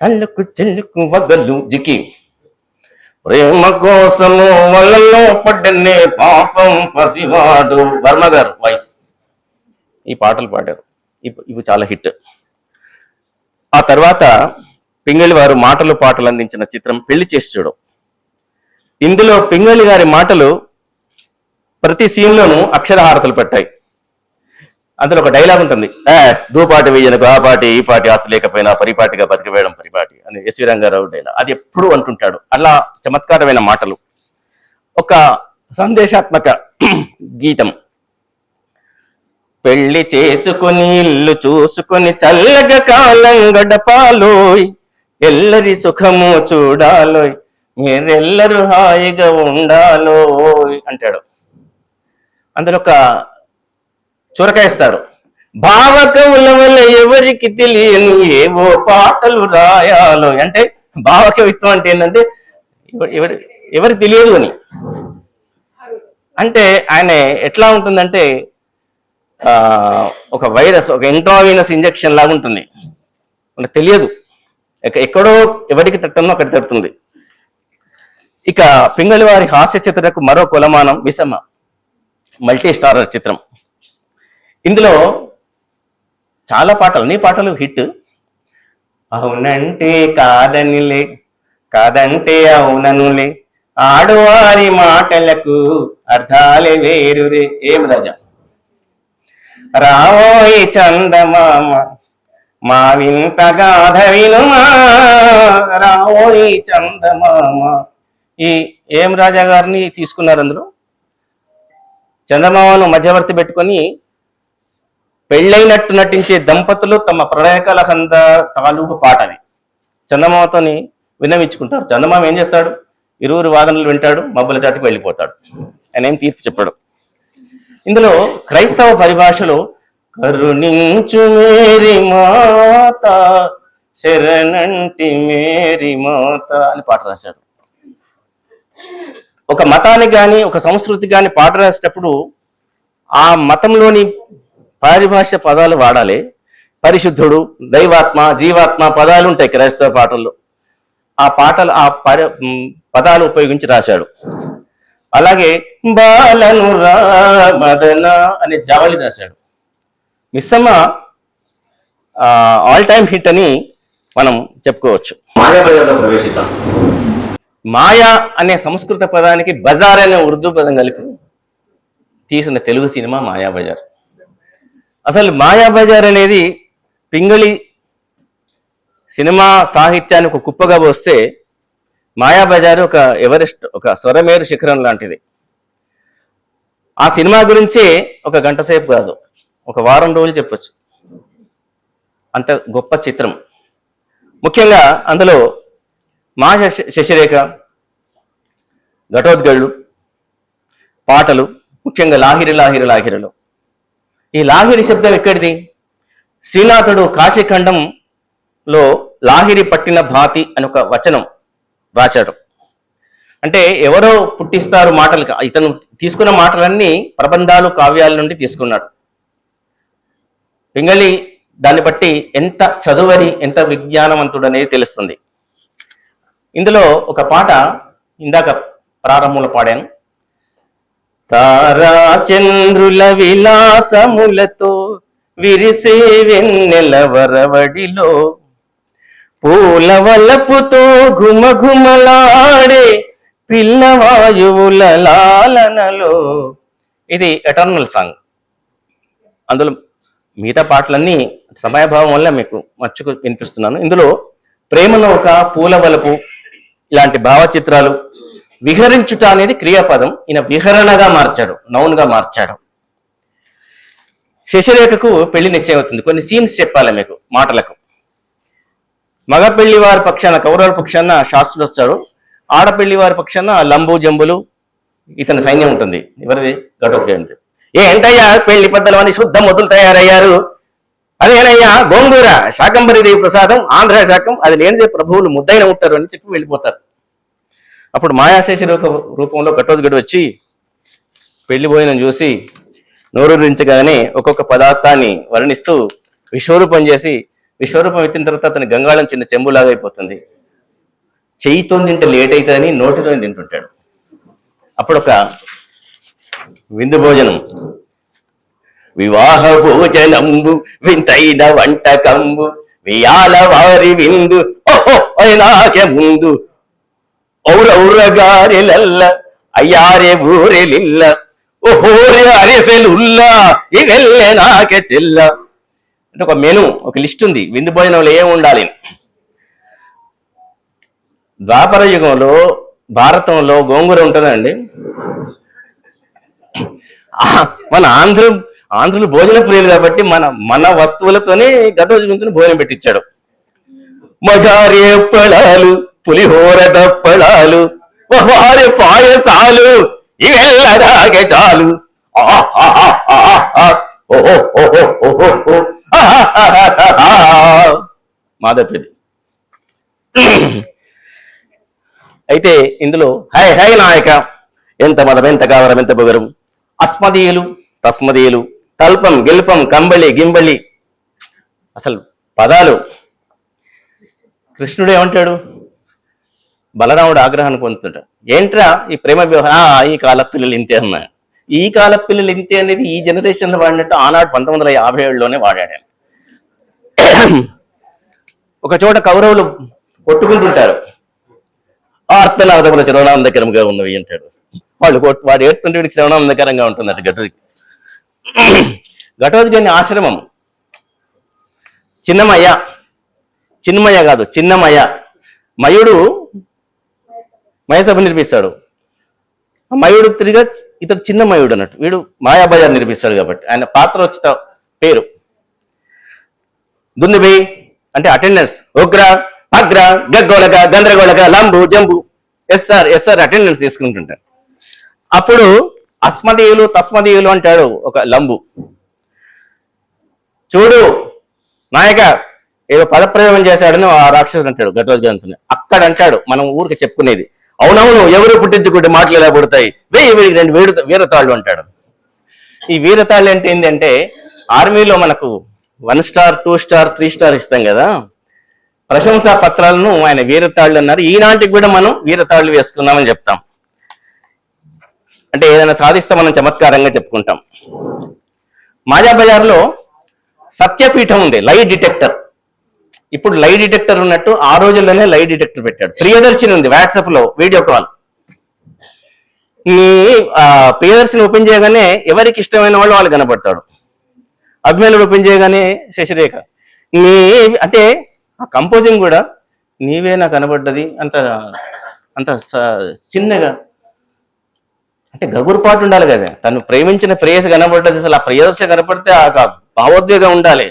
కళ్ళకు చెల్లుకు వగలు జికి ప్రేమ కోసము వలలో పడ్డనే పాపం పసివాడు. వర్మ గారు వాయిస్ ఈ పాటలు పాడారు. ఇవి చాలా హిట్. ఆ తర్వాత పింగళి వారు మాటలు పాటలు అందించిన చిత్రం పెళ్లి చేసి చూడు. ఇందులో పింగళి గారి మాటలు ప్రతి సీన్లోనూ అక్షరహారతలు పెట్టాయి. అందులో ఒక డైలాగ్ ఉంటుంది, దూపాటి వేయనకు ఆ పాటి ఈ పాటి ఆస్తి లేకపోయినా పరిపాటిగా బతికివేయడం పరిపాటి అని ఎస్వి రంగారావు డైలాగ్. అది ఎప్పుడు అంటుంటాడు. అలా చమత్కారమైన మాటలు. ఒక సందేశాత్మక గీతం. పెళ్లి చేసుకుని ఇల్లు చూసుకుని చల్లగా కాలం గడపాలోయ్, ఎల్లరి సుఖము చూడాలోయ్, మీరెల్లరూ హాయిగా ఉండాలోయ్ అంటాడు. అందులో ఒక చురకాయిస్తాడు. భావకవుల వల్ల ఎవరికి తెలియని ఏవో పాటలు రాయాలో అంటే భావకవిత్వం అంటే ఏంటంటే ఎవరికి తెలియదు అని. అంటే ఆయన ఎట్లా ఉంటుందంటే ఒక వైరస్, ఒక ఇంట్రావీనస్ ఇంజెక్షన్ లాగా ఉంటుంది. మనకు తెలియదు, ఎక్కడో ఎవరికి తట్టనో అక్కడ తడుతుంది. ఇక పింగళి వారి హాస్య చిత్రకు మరో కొలమానం మిసమ్మ, మల్టీ స్టారర్ చిత్రం. ఇందులో చాలా పాటలు, అన్ని పాటలు హిట్. అవునంటే కాదనిలే, కాదంటే అవుననులే, ఆడువారి మాటలకు అర్థాలే వేరురే. ఏం రాజా రావోయి చందమామ మా వింత గాథ వినుమా, రావోయి చందమామ. ఈ ఏం రాజా గారిని తీసుకున్నారు. అందులో చందమామను మధ్యవర్తి పెట్టుకొని పెళ్ళైనట్టు నటించే దంపతులు తమ ప్రణయకలహంద తాలూకు పాట అది. చందమామతోని విన్నవించుకుంటారు. చందమామ ఏం చేస్తాడు, ఇరువురు వాదనలు వింటాడు, మబ్బుల చాటుకు వెళ్ళిపోతాడు. ఆయన ఏం తీర్పు చెప్పాడు. ఇందులో క్రైస్తవ పరిభాషలో కరుణించు మేరీ మాత శరణంటి మేరీ మాత అని పాట రాశాడు. ఒక మతానికి కానీ ఒక సంస్కృతి కానీ పాట రాసేటప్పుడు ఆ మతంలోని పారిభాష పదాలు వాడాలి. పరిశుద్ధుడు, దైవాత్మ, జీవాత్మ పదాలు ఉంటాయి క్రైస్తవ పాటల్లో. ఆ పాటలు ఆ పదాలు ఉపయోగించి రాశాడు. అలాగే బాలను రామదన అనే జావళి రాశాడు. మిస్సమ్మ ఆల్ టైమ్ హిట్ అని మనం చెప్పుకోవచ్చు. మాయాబజార్లో ప్రవేశిద్దాం. మాయా అనే సంస్కృత పదానికి బజార్ అనే ఉర్దూ పదం కలిపి తీసిన తెలుగు సినిమా మాయాబజార్. అసలు మాయాబజార్ అనేది పింగళి సినిమా సాహిత్యాన్ని ఒక కుప్పగా పోస్తే మాయాబజార్ ఒక ఎవరెస్ట్, ఒక స్వరమేరు శిఖరం లాంటిది. ఆ సినిమా గురించే ఒక గంట సేపు కాదు, ఒక వారం రోజులు చెప్పొచ్చు. అంత గొప్ప చిత్రం. ముఖ్యంగా అందులో మా శశిరేఖ, ఘటోద్గళ్ళు, పాటలు, ముఖ్యంగా లాహిరి లాహిరి లాహిరిలో. ఈ లాహిరి శబ్దం ఎక్కడిది? శ్రీనాథుడు కాశీఖండంలో లాహిరి పట్టిన భాతి అని ఒక వచనం రాశాడు. అంటే ఎవరో పుట్టిస్తారు మాటలు, ఇతను తీసుకున్న మాటలన్నీ ప్రబంధాలు, కావ్యాల నుండి తీసుకున్నాడు. పింగళి దాన్ని బట్టి ఎంత చదువరి, ఎంత విజ్ఞానవంతుడు అనేది తెలుస్తుంది. ఇందులో ఒక పాట ఇందాక ప్రారంభంలో పాడాను. తారా చంద్రుల విలాసములతో విరిసే వెన్నెల వరవడిలో, పూల వలపుతో ఘుమఘుమలాడే పిల్లవాయువుల లాలనలో. ఇది ఎటర్నల్ సాంగ్. అందులో మిగతా పాటలన్నీ సమయభావం వల్ల మీకు మర్చుకు వినిపిస్తున్నాను. ఇందులో ప్రేమలో ఒక పూల వలపు ఇలాంటి భావచిత్రాలు, విహరించుట అనేది క్రియాపదం, ఈయన విహరణగా మార్చాడు, నౌన్గా మార్చాడు. శశిరేఖకు పెళ్లి నిశ్చయం అవుతుంది. కొన్ని సీన్స్ చెప్పాలి మీకు మాటలకు. మగ పెళ్లి వారి పక్షాన కౌరవుల పక్షాన శాస్త్రుడు వస్తాడు, ఆడపెళ్లి వారి పక్షాన లంబు జంబులు ఇతని సైన్యం ఉంటుంది. ఎవరిది? ఘటోత్కచుడిది. ఏంటయ్యా పెళ్లి పెద్దలు అని శుద్ధ మొదలు తయారయ్యారు, అదేనయ్యా గోంగూర శాకంబరి దేవి ప్రసాదం ఆంధ్ర శాఖం, అది లేనిదే ప్రభువులు ముద్దైన ఉంటారు అని చెప్పి వెళ్ళిపోతారు. అప్పుడు మాయాశేషి రూపంలో ఘటోత్కచుడు వచ్చి పెళ్లి భోజనం చూసి నోరూరించగానే ఒక్కొక్క పదార్థాన్ని వర్ణిస్తూ విశ్వరూపం చేసి, విశ్వరూపం ఎత్తిన తర్వాత అతని గంగాళం చిన్న చెంబులాగా అయిపోతుంది. చెయ్యితో తింటే లేట్ అవుతుందని నోటితో తింటుంటాడు. అప్పుడు ఒక విందు భోజనం, వివాహ భోజనంబు వింతైన వంటకంబు వియాల వారి విందు ఓహో నాకే ముందు ఔరౌరగారెలల్ల అయ్యారే ఊరెలిల్ల ఓహోరే అరిసెలుల్ల ఇవెల్లే నాకే చెల్ల. అంటే ఒక మెను, ఒక లిస్ట్ ఉంది విందు భోజనంలో ఏం ఉండాలి. ద్వాపర యుగంలో భారతంలో గోంగూర ఉంటుందండి. మన ఆంధ్రులు భోజన ప్రియులు కాబట్టి మన వస్తువులతోనే ఘటోత్కచుడిని భోజనం పెట్టించాడు. మజారి పళాలు, పులిహోర దప్పళాలు, వారి పాయసాలు ఇవెల్లడాగే చాలు. మాధవపేది. అయితే ఇందులో హై హై నాయక ఎంత మదం ఎంత కావరం ఎంత పొగరం, అస్మదీయులు తస్మదీయులు, తల్పం గెల్పం కంబళి గింబళి, అసలు పదాలు. కృష్ణుడు ఏమంటాడు? బలరాముడు ఆగ్రహాన్ని పొందుతుంటాడు. ఏంట్రా ఈ ప్రేమ వ్యవహారం, ఈ కాల పిల్లలు ఇంతే అన్నా. ఈ కాల పిల్లలు ఇంతే అనేది ఈ జనరేషన్లో వాడినట్టు ఆనాడు 1957లోనే వాడాడు. ఒక చోట కౌరవులు కొట్టుకుంటుంటారు. ఆర్తనాదముల శ్రవణాంధకరంగా ఉన్నవి అంటాడు. వాడు ఏడుతుంటే వీడికి శ్రవణాంధకరంగా ఉంటుందట ఘటోత్కచుని ఆశ్రమం చిన్నమయ్య కాదు చిన్నమయ్య. మయుడు మయసభ నిర్మిస్తాడు. మయుడు తిరిగా ఇతడు చిన్న మయుడు అన్నట్టు, వీడు మాయాబజార్ నిర్మిస్తాడు కాబట్టి ఆయన పాత్ర వచ్చిన పేరు. దుందుబి అంటే అటెండెన్స్, ఉగ్ర అగ్ర గగ్గోళక గందరగోళక లంబు జంబు ఎస్ఆర్ అటెండెన్స్ తీసుకుంటుంటాడు. అప్పుడు అస్మదీయులు తస్మదీయులు అంటాడు ఒక లంబు. చూడు నాయక ఏదో పదప్రయోగం చేశాడని ఆ రాక్షసుడు అంటాడు ఘటోత్కచుడిని. అక్కడ అంటాడు మనం ఊరికి చెప్పుకునేది, అవునవును ఎవరు పుట్టించుకుంటే మాటలు ఎలా పుడతాయి, 1000 వీరతాళ్ళు అంటాడు. ఈ వీరతాళ్ళు అంటే ఏంటంటే ఆర్మీలో మనకు 1 స్టార్ 2 స్టార్ 3 స్టార్ ఇస్తాం కదా, ప్రశంసా పత్రాలను ఆయన వీరతాళ్ళు అన్నారు. ఈనాటికి కూడా మనం వీరతాళ్ళు వేసుకున్నామని చెప్తాం. అంటే ఏదైనా సాధిస్తే మనం చమత్కారంగా చెప్పుకుంటాం. మాయాబజార్లో సత్యపీఠం ఉంది, లై డిటెక్టర్. ఇప్పుడు లై డిటెక్టర్ ఉన్నట్టు ఆ రోజుల్లోనే లై డిటెక్టర్ పెట్టాడు. ప్రియదర్శిని ఉంది వాట్సాప్ లో వీడియో కాల్. నీ ప్రియదర్శిని ఓపెన్ చేయగానే ఎవరికి ఇష్టమైన వాళ్ళు కనబడతాడు. అభిమానులు ఓపెన్ చేయగానే శశిరేఖ నీ అంటే ఆ కంపోజింగ్ కూడా నీవే నాకు కనబడ్డది అంత అంత చిన్నగా. అంటే గగురుపాటు ఉండాలి కదా, తను ప్రేమించిన ప్రేయసి కనబడ్డది, అసలు ఆ ప్రియదర్శి కనపడితే ఆ భావోద్వేగం ఉండాలి.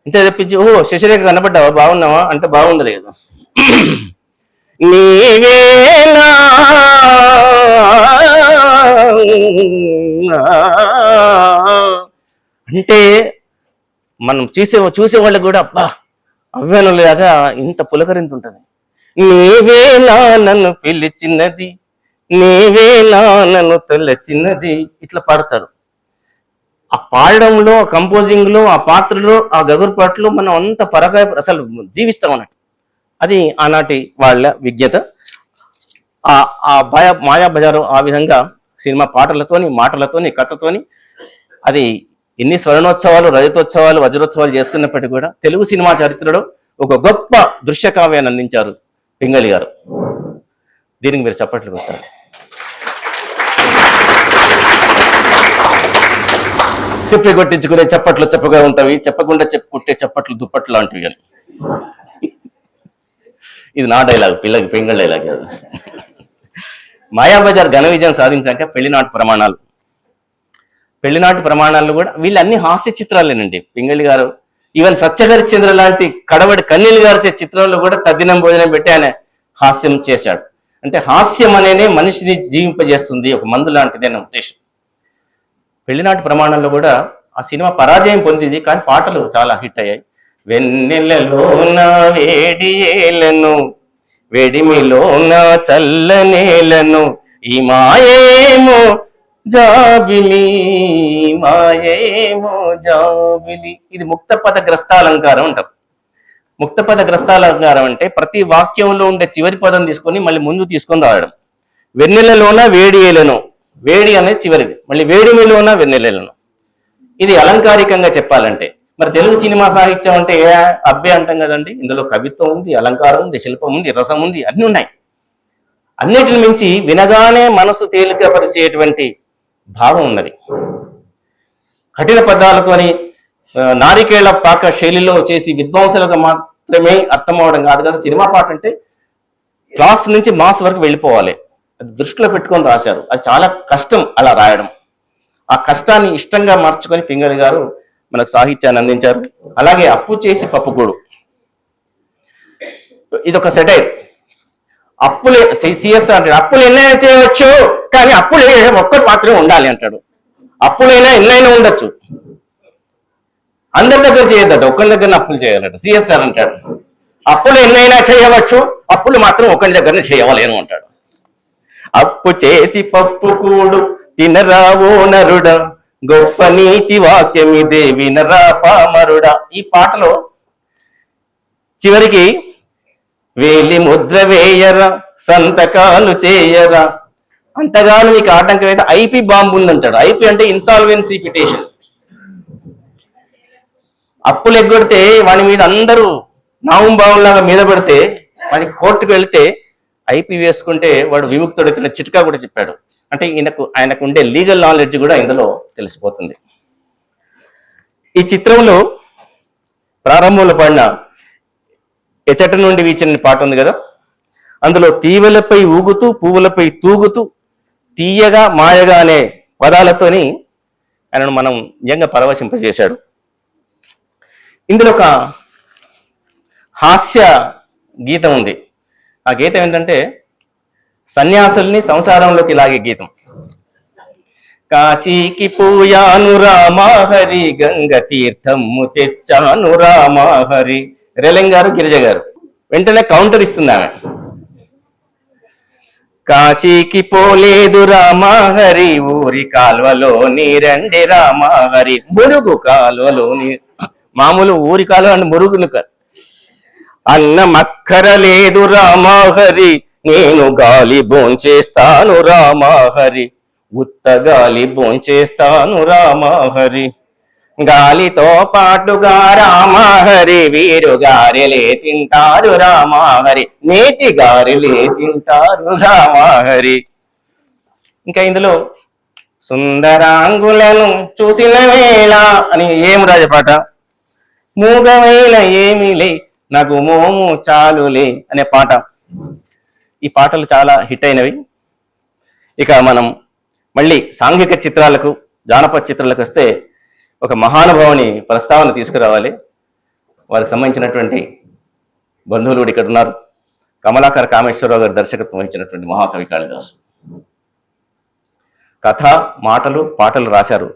అంతే తప్పించి ఓహో శశిరేఖ కనబడ్డావా బాగున్నావా అంటే బాగుండదు కదా. నీవేనా అంటే మనం చూసేవాళ్ళకి కూడా అబ్బా అవ్వేనులాగా ఇంత పులకరింతుంటది. నీవేనా నన్ను పిలిచినది, నీవేనా నన్ను తొలచినది, ఇట్లా పాడతారు. ఆ పాడడంలో, కంపోజింగ్ లో, ఆ పాత్రలో, ఆ గగురుపాట్లో మనం అంత పరగా అసలు జీవిస్తాం అన్నట్టు. అది ఆనాటి వాళ్ళ విజ్ఞత. ఆ మాయాబజారు ఆ విధంగా సినిమా పాటలతోని, మాటలతోని, కథతోని అది ఎన్ని స్వర్ణోత్సవాలు, రజతోత్సవాలు, వజ్రోత్సవాలు చేసుకున్నప్పటికీ కూడా తెలుగు సినిమా చరిత్రలో ఒక గొప్ప దృశ్య కావ్యాన్ని అందించారు పింగళి గారు. దీనికి మీరు చప్పట్లు కొట్టారు. చెప్పి కొట్టించుకునే చప్పట్లు చెప్పగా ఉంటాయి, చెప్పకుండా చెప్పుకుంటే చప్పట్లు దుప్పట్లు లాంటివి కానీ. ఇది నా డైలాగ్, పిల్లకి పింగళ డైలాగ్ కాదు. మాయాబజార్ ఘన విజయం సాధించాక పెళ్లినాటి ప్రమాణాలు. పెళ్లినాటి ప్రమాణాలు కూడా వీళ్ళన్ని హాస్య చిత్రాలేనండి. పింగళి గారు ఈవెన్ సత్యహరిశ్చంద్ర లాంటి కడవడి కన్నీళ్ళు గారిచే చిత్రంలో కూడా తద్దినం భోజనం పెట్టి ఆయన హాస్యం చేశాడు. అంటే హాస్యం అనేది మనిషిని జీవింపజేస్తుంది, ఒక మందు లాంటిది అనే ఉద్దేశం. పెళ్లినాటి ప్రమాణంలో కూడా ఆ సినిమా పరాజయం పొందింది, కానీ పాటలు చాలా హిట్ అయ్యాయి. వెన్నెలలోన వేడియేలను, వెడిమిలోన చల్లనేలను, ఈ మాయేమో జాబిలి, మాయేమో జాబిలి. ఇది ముక్తపద గ్రస్తాలంకారం అంటారు. ముక్తపద గ్రస్తాలంకారం అంటే ప్రతి వాక్యంలో ఉండే చివరి పదం తీసుకొని మళ్ళీ ముందు తీసుకొని రావడం. వెన్నెలలోన వేడియేలను, వేడి అనేది చివరిది, మళ్ళీ వేడిమిలోన వెన్నెలలను. ఇది అలంకారికంగా చెప్పాలంటే మరి తెలుగు సినిమా సాహిత్యం అంటే అబ్బే అంటాం కదండి. ఇందులో కవిత్వం ఉంది, అలంకారం ఉంది, శిల్పం ఉంది, రసం ఉంది, అన్నీ ఉన్నాయి. అన్నిటిని మించి వినగానే మనసు తేలికపరిచేటువంటి భావం ఉన్నది. కఠిన పదాలతోని నారికేళ్ల పాక శైలిలో చేసి విద్వాంసులకు మాత్రమే అర్థం అవడం కాదు కదా. సినిమా పాట అంటే క్లాస్ నుంచి మాస్ వరకు వెళ్ళిపోవాలి, అది దృష్టిలో పెట్టుకొని రాశారు. అది చాలా కష్టం అలా రాయడం. ఆ కష్టాన్ని ఇష్టంగా మార్చుకొని పింగళి గారు మనకు సాహిత్యాన్ని అందించారు. అలాగే అప్పు చేసి పప్పుకూడు, ఇదొక సెటైర్. అప్పులే సిఎస్ఆర్ అంటాడు, అప్పులు ఎన్నైనా చేయవచ్చు కానీ అప్పులు ఒక్కటి మాత్రమే ఉండాలి అంటాడు. అప్పులైనా ఎన్నైనా ఉండొచ్చు, అందరి దగ్గర చేయొద్దట, ఒక్కరి దగ్గర అప్పులు చేయాలట. సిఎస్ఆర్ అంటాడు అప్పులు ఎన్నైనా చేయవచ్చు, అప్పులు మాత్రం ఒకరి దగ్గరనే చేయవలేను అంటాడు. అప్పు చేసి పప్పు కూడు తినరావో నరుడా, గొప్ప నీతి వాక్యం ఇదే వినరా పామరుడా. ఈ పాటలో చివరికి వేలి ముద్ర వేయరా, సంతకాలు చేయరా, అంతగాను మీకు ఆటంకం అయితే ఐపీ బాంబు ఉందంటాడు. ఐపీ అంటే ఇన్సాల్వెన్సీ పిటిషన్. అప్పులు ఎగ్గొడితే వాడి మీద అందరూ నామంబావులాగా మీద పెడితే వాడికి కోర్టుకు వెళితే ఐపీ వేసుకుంటే వాడు విముక్తుడైతే చిట్కా కూడా చెప్పాడు. అంటే ఆయనకు ఉండే లీగల్ నాలెడ్జ్ కూడా ఇందులో తెలిసిపోతుంది. ఈ చిత్రంలో ప్రారంభంలో పడిన ఎచట నుండి వీచిన పాట ఉంది కదా, అందులో తీవెలపై ఊగుతూ పువ్వులపై తూగుతూ తీయగా మాయగా అనే పదాలతోని ఆయనను మనం నిజంగా పరవశింపజేశాడు. ఇందులో ఒక హాస్య గీతం ఉంది. ఆ గీతం ఏంటంటే సన్యాసుల్ని సంసారంలోకి లాగే గీతం. కాశీకి పోయాను రామాహరి, గంగ తీర్థము తెచ్చాను రామాహరి. రేలంగ్ గారు, గిరిజ గారు వెంటనే కౌంటర్ ఇస్తుంది ఆమె. కాశీకి పోలేదు రామాహరి, ఊరి కాల్వలో నీరండి రామాహరి, మురుగు కాలువలో మామూలు ఊరి కాలువ అంటే మురుగులు. అన్నమక్కరలేదు రామాహరి, నేను గాలి భోంచేస్తాను రామాహరి, ఉత్త గాలి భోంచేస్తాను రామాహరి, గాలితో పాటుగా రామాహరి, వీరు గారెలే తింటారు రామాహరి, నేతి గారెలే తింటారు రామాహరి. ఇంకా ఇందులో సుందరాంగులను చూసిన వేళ అని ఏం రాజపాట, మూగవేళ ఏమిలే నాకు మోము చాలులే అనే పాట. ఈ పాటలు చాలా హిట్ అయినవి. ఇక మనం మళ్ళీ సాంఘిక చిత్రాలకు, జానపద చిత్రాలకు వస్తే ఒక మహానుభావుని ప్రస్తావన తీసుకురావాలి. వారికి సంబంధించినటువంటి బంధువులు కూడా ఇక్కడ ఉన్నారు. కమలాకర కామేశ్వరరావు గారు దర్శకత్వం వహించినటువంటి మహాకవి కాళిదాసు. కథ, మాటలు, పాటలు రాశారు.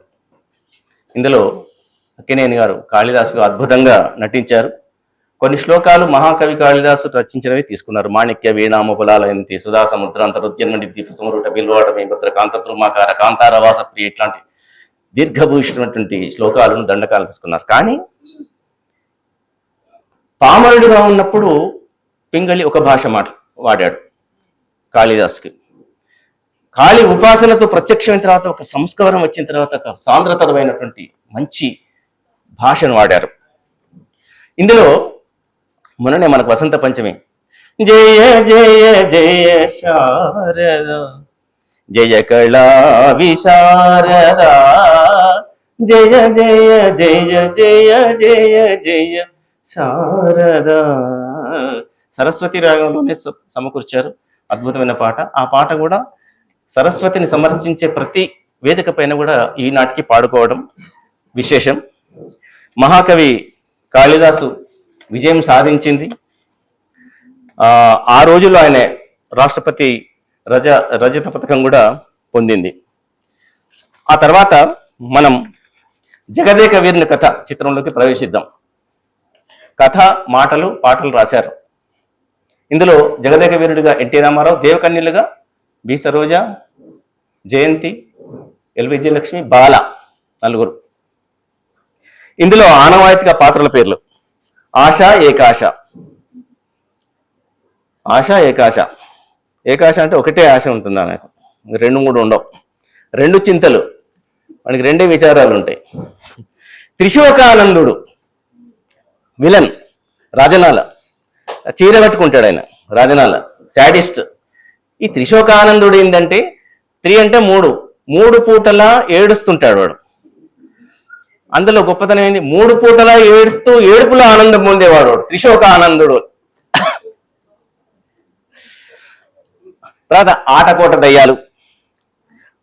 ఇందులో అక్కినేని గారు కాళిదాసు అద్భుతంగా నటించారు. కొన్ని శ్లోకాలు మహాకవి కాళిదాసు రచించినవి తీసుకున్నారు. మాణిక్య వీణాముపలాలయంతి, సుధా సముద్రాంతరుద్యన్మణి దీప సమరుట బిల్వాట భద్ర కాంత త్రుమాకార కాంతార వాసప్రియ, ఇట్లాంటి దీర్ఘభూషినటువంటి శ్లోకాలను, దండకాలు తీసుకున్నారు. కానీ పామరుడుగా ఉన్నప్పుడు పింగళి ఒక భాష వాడాడు కాళిదాసుకి. కాళి ఉపాసనతో ప్రత్యక్షమైన తర్వాత, ఒక సంస్కారం వచ్చిన తర్వాత ఒక సాంద్రతరమైనటువంటి మంచి భాషను వాడారు. ఇందులో మొన్ననే మనకు వసంత పంచమి, జయ జయ జయ శారద జయ కళా విశారద జయ జయ జయ జయ జయ జయ శారద. సరస్వతి రాగంలోనే సమకూర్చారు. అద్భుతమైన పాట. ఆ పాట కూడా సరస్వతిని సమర్చించే ప్రతి వేదిక పైన కూడా ఈనాటికి పాడుకోవడం విశేషం. మహాకవి కాళిదాసు విజయం సాధించింది. ఆ రోజుల్లో ఆయన రాష్ట్రపతి రజత పథకం కూడా పొందింది. ఆ తర్వాత మనం జగదేక వీరుని కథ చిత్రంలోకి ప్రవేశిద్దాం. కథ, మాటలు, పాటలు రాశారు. ఇందులో జగదేక వీరుడిగా ఎన్టీ రామారావు, దేవకన్యలుగా బి సరోజ, జయంతి, ఎల్ విజయలక్ష్మి, బాల, నలుగురు. ఇందులో ఆనవాయితీగా పాత్రల పేర్లు ఆశ, ఏకాశ. ఆశ, ఏకాశ. ఏకాశ అంటే ఒకటే ఆశ ఉంటుంది ఆమెకు, 2-3 ఉండవు. 2 చింతలు, మనకి 2 విచారాలు ఉంటాయి. త్రిశోకానందుడు విలన్, రాజనాల, చీర కట్టుకుంటాడు ఆయన, రాజనాల శాడిస్ట్. ఈ త్రిశోకానందుడు ఏంటంటే 3 అంటే 3 పూటలా ఏడుస్తుంటాడు వాడు. అందులో గొప్పతనం ఏంది, 3 పూటలా ఏడుస్తూ ఏడుపులో ఆనందం పొందేవాడు త్రిశోకానందుడు. తర్వాత ఆటకోట దయ్యాలు.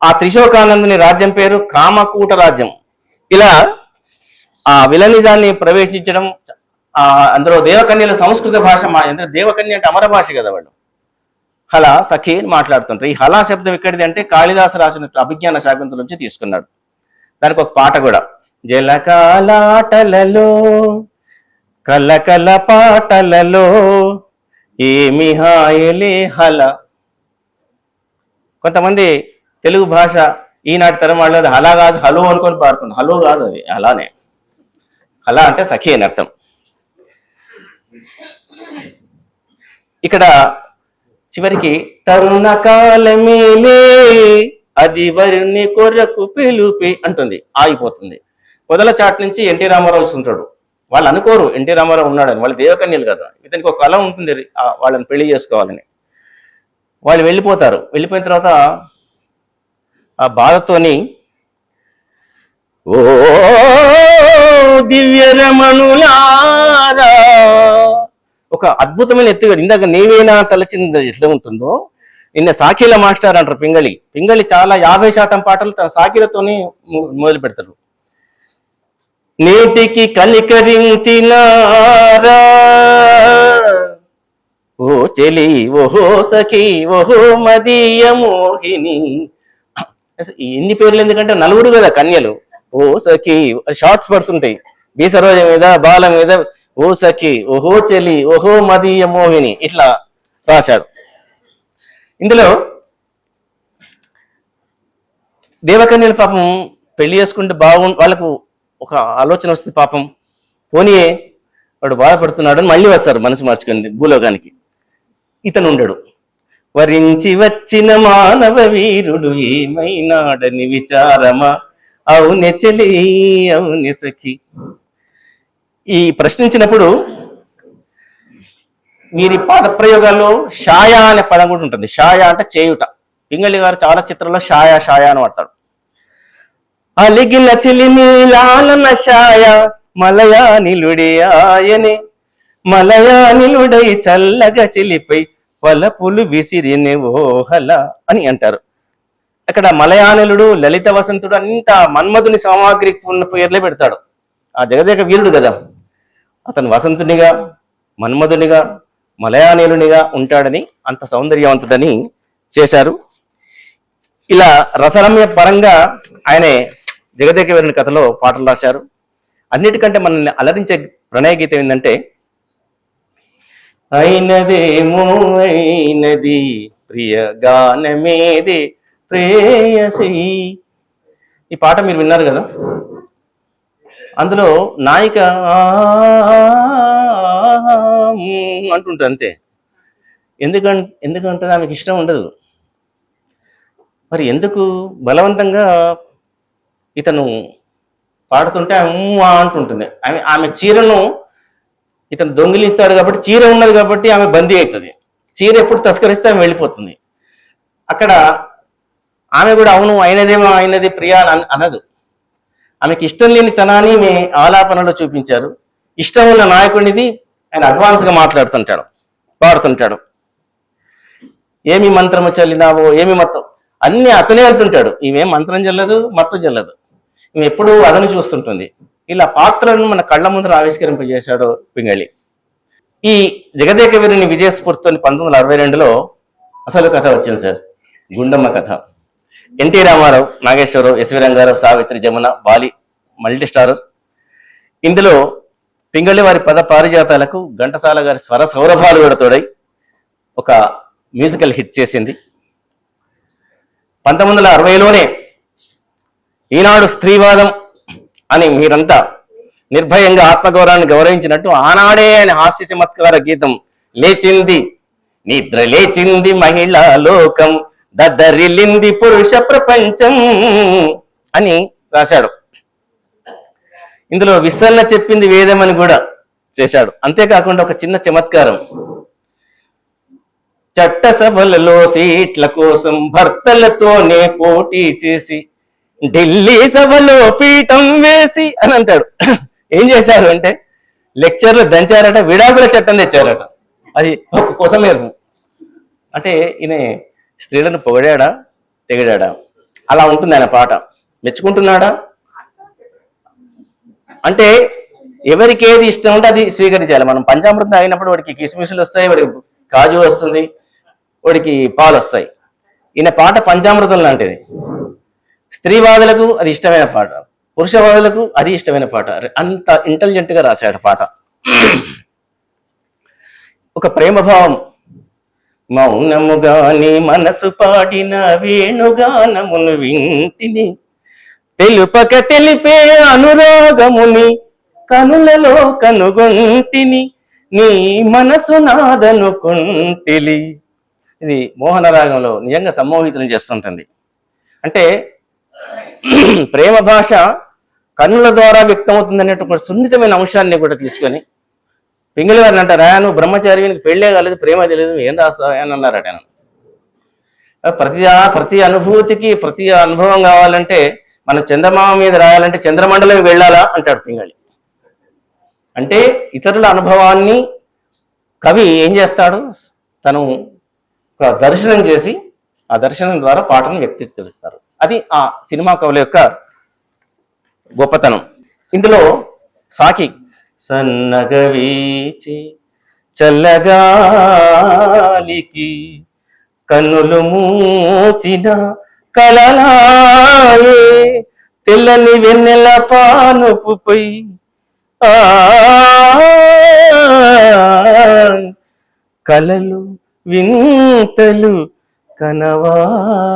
ఆ త్రిశోకానందుని రాజ్యం పేరు కామకూట రాజ్యం. ఇలా ఆ విలనిజాన్ని ప్రవేశించడం. అందులో దేవకన్యల సంస్కృత భాష, దేవకన్య అంటే అమర భాష కదా వాళ్ళు. హలా సఖి అని మాట్లాడుతుంటారు. ఈ హలా శబ్దం ఎక్కడిది అంటే కాళిదాసు రాసిన అభిజ్ఞాన శాకుంతలం నుంచి తీసుకున్నాడు. దానికి ఒక పాట కూడా, జలకాలాటలలో కలకల పాటలలో ఏమి హాయలే హల. కొంతమంది తెలుగు భాష ఈనాటి తరం వాళ్ళు అది హలా కాదు హలో అనుకొని పాడుతుంది. హలో కాదు, అది హలానే. హలా అంటే సఖి అని అర్థం. ఇక్కడ చివరికి తరుణ కాలమేలే అది వరుని కొరకు పిలుపి అంటుంది, ఆగిపోతుంది. పొదల చాటు నుంచి ఎన్టీ రామారావు ఉంటాడు. వాళ్ళు అనుకోరు ఎన్టీ రామారావు ఉన్నాడని, వాళ్ళు దేవకన్యలు కదా. ఇతనికి ఒక కళ ఉంటుంది వాళ్ళని పెళ్లి చేసుకోవాలని. వాళ్ళు వెళ్ళిపోతారు. వెళ్ళిపోయిన తర్వాత ఆ బాధతోని, ఓ దివ్యరమణులారా, ఒక అద్భుతమైన ఎత్తుగడ. ఇందాక నీవేనా తలచింది ఎట్లా ఉంటుందో, నిన్న సాకిల మాస్టర్ అంటారు. పింగళి చాలా 50% పాటలు సాకిలతోని మొదలు పెడతారు. నేటికి కనికరించినారా ఓ చెలి ఓహో సఖి ఓహో మదీయ మోహిని. ఎన్ని పేర్లు ఎందుకంటే 4 కదా కన్యలు. ఓ సఖి షార్ట్స్ పడుతుంటాయి, బి సరోజ మీద, బాల మీద, ఓ సఖి ఓహో చెలి ఓహో మదీయ మోహిని ఇట్లా రాశాడు. ఇందులో దేవకన్యలు పాపం పెళ్లి చేసుకుంటే వాళ్ళకు ఒక ఆలోచన వస్తుంది. పాపం పోనీయే వాడు బాధపడుతున్నాడు అని మళ్ళీ వస్తారు మనసు మార్చుకుంది భూలోకానికి. ఇతను ఉండడు. వరించి వచ్చిన మానవ వీరుడు ఏమైనాడని విచారమా అవునె చెలి అవునె సఖి. ఈ ప్రశ్నించినప్పుడు వీరి పదప్రయోగాల్లో షాయా అనే పదం కూడా ఉంటుంది. షాయా అంటే చేయుట. పింగళి గారు చాలా చిత్రంలో షాయా అని వాడతాడు. అలిగిన చిలిమి లాలన షాయ మలయానిలుడే ఆయనే, మలయానిలుడై చల్లగా చెలిపై వలపులు విసిరినే ఓహల అని అంటారు. అక్కడ మలయానిలుడు, లలిత వసంతుడు అంత మన్మధుని సామాగ్రి ఉన్న పేర్లే పెడతాడు. ఆ జగదేక వీరుడు కదా, అతను వసంతునిగా, మన్మధునిగా, మలయానీలునిగా ఉంటాడని, అంత సౌందర్యవంతుడని చేశారు. ఇలా రసరమ్య పరంగా ఆయనే జగదేక వీరుని కథలో పాటలు రాశారు. అన్నిటికంటే మనల్ని అలరించే ప్రణయ గీతం ఏంటంటే, అయినదేమో అయినది ప్రియ గానమేది ప్రేయసి. ఈ పాట మీరు విన్నారు కదా. అందులో నాయిక అంటుంటుంది అంతే. ఎందుకంటే ఆమెకి ఇష్టం ఉండదు. మరి ఎందుకు బలవంతంగా ఇతను పాడుతుంటే అంటుంటుంది. ఆమె చీరను ఇతను దొంగిలిస్తాడు కాబట్టి, చీర ఉన్నది కాబట్టి ఆమె బందీ అవుతుంది. చీర ఎప్పుడు తస్కరిస్తే ఆమె వెళ్ళిపోతుంది. అక్కడ ఆమె కూడా అవును అయినదేమో అయినది ప్రియా అనదు. ఆమెకి ఇష్టం లేని తనాన్ని మీ ఆలాపనలో చూపించారు. ఇష్టం ఉన్న నాయకుడిది ఆయన అడ్వాన్స్గా మాట్లాడుతుంటాడు, పాడుతుంటాడు. ఏమి మంత్రము చల్లినావో, ఏమి మత్తం అన్ని అతనే అంటుంటాడు. ఈమె మంత్రం చల్లదు, మత్తం చల్లదు, ఈమె ఎప్పుడూ అదను చూస్తుంటుంది. ఇలా పాత్రలను మన కళ్ళ ముందర ఆవిష్కరింపజేశాడు పింగళి. ఈ జగదేక వీరుని విజయస్ఫూర్తితో 1962లో అసలు కథ వచ్చింది sir, Gundamma Katha. N T Ramarao, Nageswararao, S V Rangarao, Savitri, Jamuna, బాలి మల్టీ స్టారర్. ఇందులో పింగళి వారి పద పారిజాతాలకు ఘంటసాల గారి స్వర సౌరభాలు కూడా తోడై ఒక మ్యూజికల్ హిట్ చేసింది. 1960లోనే ఈనాడు స్త్రీవాదం అని మీరంతా నిర్భయంగా ఆత్మగౌరవాన్ని గౌరవించినట్టు ఆనాడే ఆయన హాస్య చమత్కార గీతం లేచింది నిద్ర లేచింది మహిళా లోకం, దద్దరిల్లింది పురుష ప్రపంచం అని రాశాడు. ఇందులో విసన్న చెప్పింది వేదమని కూడా చేశాడు. అంతేకాకుండా ఒక చిన్న చమత్కారం, చట్టసభలలో సీట్ల కోసం భర్తలతోనే పోటీ చేసి ఢిల్లీ సభలో పీఠం వేసి అని అంటాడు. ఏం చేశారు అంటే లెక్చర్లు దంచారట, విడాకుల చట్టం తెచ్చారట. అది కోసం లేదు అంటే ఈయన స్త్రీలను పొగడాడా తెగడాడా అలా ఉంటుంది ఆయన పాట. మెచ్చుకుంటున్నాడా అంటే ఎవరికి ఏది ఇష్టం ఉంటే అది స్వీకరించాలి. మనం పంచామృతం అయినప్పుడు వాడికి కిస్మిస్లు వస్తాయి, వాడికి కాజు వస్తుంది, వాడికి పాలు వస్తాయి. ఈయన పాట పంచామృతం లాంటిది. స్త్రీవాదులకు అది ఇష్టమైన పాట, పురుషవాదులకు అది ఇష్టమైన పాట. అంత ఇంటెలిజెంట్ గా రాశాడు పాట. ఒక ప్రేమభావం, మౌనముగాని మనసు పాడిన వేణుగానమును వింటిని, తెలుపక తెలిపే అనురాగముని కనులలో కనుగొంటిని, నీ మనసు నాదనుకుంటిలి. ఇది మోహన రాగంలో నిజంగా సమ్మోహితం చేస్తుంటుంది. అంటే ప్రేమ భాష కన్నుల ద్వారా వ్యక్తమవుతుంది అనేటువంటి సున్నితమైన అంశాన్ని కూడా తీసుకొని పింగళి వారిని అంటారా, నువ్వు బ్రహ్మచారికి పెళ్ళే కాలేదు, ప్రేమ తెలియదు, ఏం రాస్తావు అని అన్నారట. ప్రతి అనుభూతికి ప్రతి అనుభవం కావాలంటే మనం చంద్రమామ మీద రాయాలంటే చంద్రమండలం వెళ్ళాలా అంటాడు పింగళి. అంటే ఇతరుల అనుభవాన్ని కవి ఏం చేస్తాడు, తను ఒక దర్శనం చేసి ఆ దర్శనం ద్వారా పాటను వ్యక్తీకరిస్తారు. అది ఆ సినిమా కవుల యొక్క గొప్పతనం. ఇందులో సాకి సన్నగవీచి చల్లగాలికి కన్నులు మూచిన కలలాయే తెల్లని వెన్నెల పానుపుపై కలలు వింతలు కనవాయే,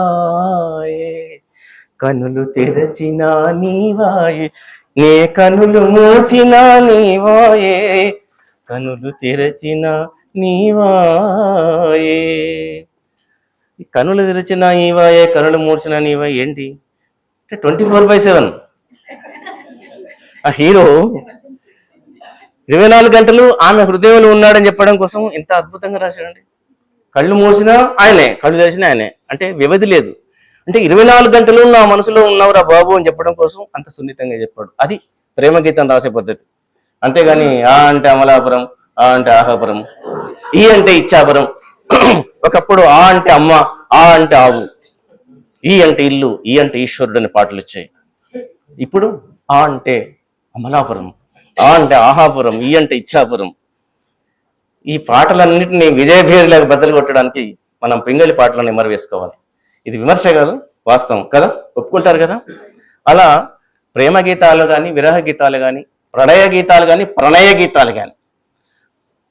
కనులు తెరచిన నీవాయే, నే కనులు మూసిన నీవాయే, కనులు తెరచిన నీవాయే. కనులు తెరచిన నీవాయే, కనులు మూర్చిన నీవాయే ఏంటి అంటే 24/7 ఆ హీరో 24 గంటలు ఆమె హృదయంలో ఉన్నాడని చెప్పడం కోసం ఎంత అద్భుతంగా రాశాడండి. కళ్ళు మూసినా ఆయనే, కళ్ళు తెరిచినా ఆయనే, అంటే వ్యవధి లేదు. అంటే 24 గంటలు నా మనసులో ఉన్నవరా బాబు అని చెప్పడం కోసం అంత సున్నితంగా చెప్పాడు. అది ప్రేమ గీతం రాసే పద్ధతి. అంతేగాని ఆ అంటే అమలాపురం, ఆ అంటే ఆహాపురం, ఈ అంటే ఇచ్చాపురం, ఒకప్పుడు ఆ అంటే అమ్మ, ఆ అంటే ఆవు, ఈ అంటే ఇల్లు, ఈ అంటే ఈశ్వరుడు అనే పాటలు వచ్చాయి. ఇప్పుడు ఆ అంటే అమలాపురం, ఆ అంటే ఆహాపురం, ఈ అంటే ఇచ్చాపురం. ఈ పాటలన్నింటినీ విజయభేరులకు బద్దలు కొట్టడానికి మనం పింగళి పాటలను నెమరు వేసుకోవాలి. ఇది విమర్శ కాదు, వాస్తవం కదా, ఒప్పుకుంటారు కదా. అలా ప్రేమ గీతాలు కానీ, విరహ గీతాలు కానీ, ప్రణయ గీతాలు కానీ, ప్రణయ గీతాలు కానీ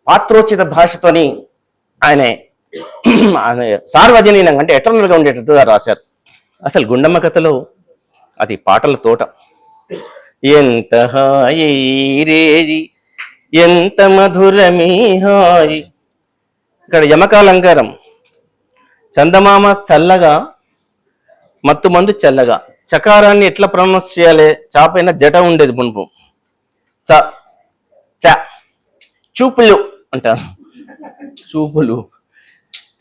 పాత్రోచిత భాషతోని ఆయన సార్వజనీనంగా అంటే ఎటర్నల్గా ఉండేటట్టుగా రాశారు. అసలు గుండమ్మ కథలో అది పాటల తోట. ఎంత హాయి రేది, ఎంత మధురమీ హాయి. ఇక్కడ యమకాలంకారం, చందమామ చల్లగా, మత్తు మందు చల్లగా. చకారాన్ని ఎట్లా ప్రొనౌన్స్ చేయాలి, చాపైన జట ఉండేది మునుపు, చ చ చూపులు అంటారు, చూపులు.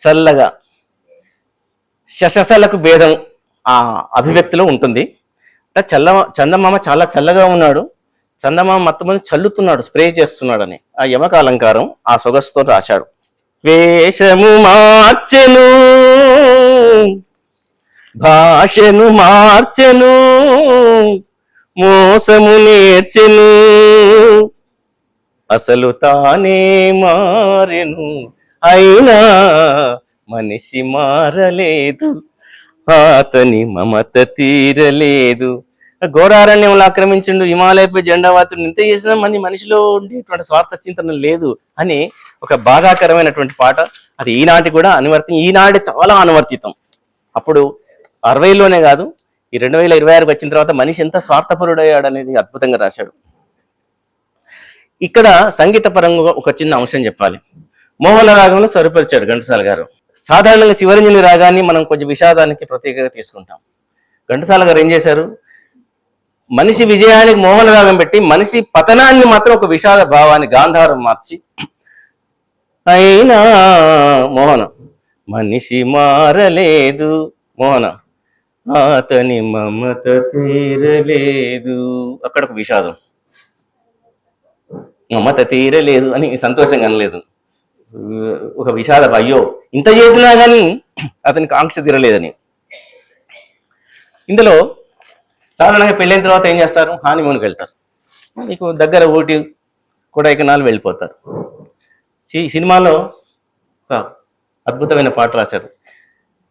చల్లగా, శశలకు భేదం ఆ అభివ్యక్తిలో ఉంటుంది. చందమామ చాలా చల్లగా ఉన్నాడు, చందమామ మొత్తం మంది చల్లుతున్నాడు, స్ప్రే చేస్తున్నాడని ఆ యమక అలంకారం ఆ సొగసుతో రాశాడు. వేషము మార్చెను, భాషను మార్చెను, మోసము నేర్చెను, అసలు తానే మారెను, అయినా మనిషి మారలేదు, అతని మమత తీరలేదు. ఘోరారణ్యంలో ఆక్రమించిండు, హిమాలయపై జెండావాతుడు, ఇంత చేసినా మనిషిలో ఉండేటువంటి స్వార్థ చింతన లేదు అని ఒక బాధాకరమైనటువంటి పాట. అది ఈనాటి కూడా ఈనాటి చాలా అనువర్తితం. అప్పుడు 60లోనే కాదు, ఈ 2026 వచ్చిన తర్వాత మనిషి ఎంత స్వార్థపరుడయ్యాడు అనేది అద్భుతంగా రాశాడు. ఇక్కడ సంగీత పరంగా ఒక చిన్న అంశం చెప్పాలి. మోహన రాగంలో స్వరపరిచాడు ఘంటసాల గారు. సాధారణంగా శివరంజని రాగాన్ని మనం కొంచెం విషాదానికి ప్రత్యేకంగా తీసుకుంటాం. ఘంటసాల గారు ఏం చేశారు, మనిషి విజయానికి మోహన రాగం పెట్టి మనిషి పతనాన్ని మాత్రం ఒక విషాద భావాన్ని గాంధారం మార్చి, అయినా మోహన మనిషి మారలేదు, మోహన అతని మమత తీరలేదు, అక్కడ ఒక విషాదం, మమత తీరలేదు అని సంతోషంగా అనలేదు, ఒక విషాద, అయ్యో ఇంత చేసినా కానీ అతనికి ఆంక్ష తీరలేదని. ఇందులో సాధారణంగా పెళ్ళైన తర్వాత ఏం చేస్తారు, హానీమూన్కి వెళ్తారు, మీకు దగ్గర ఊటీ కొడైకెనాల్ వెళ్ళిపోతారు. సినిమాలో ఒక అద్భుతమైన పాట రాశారు,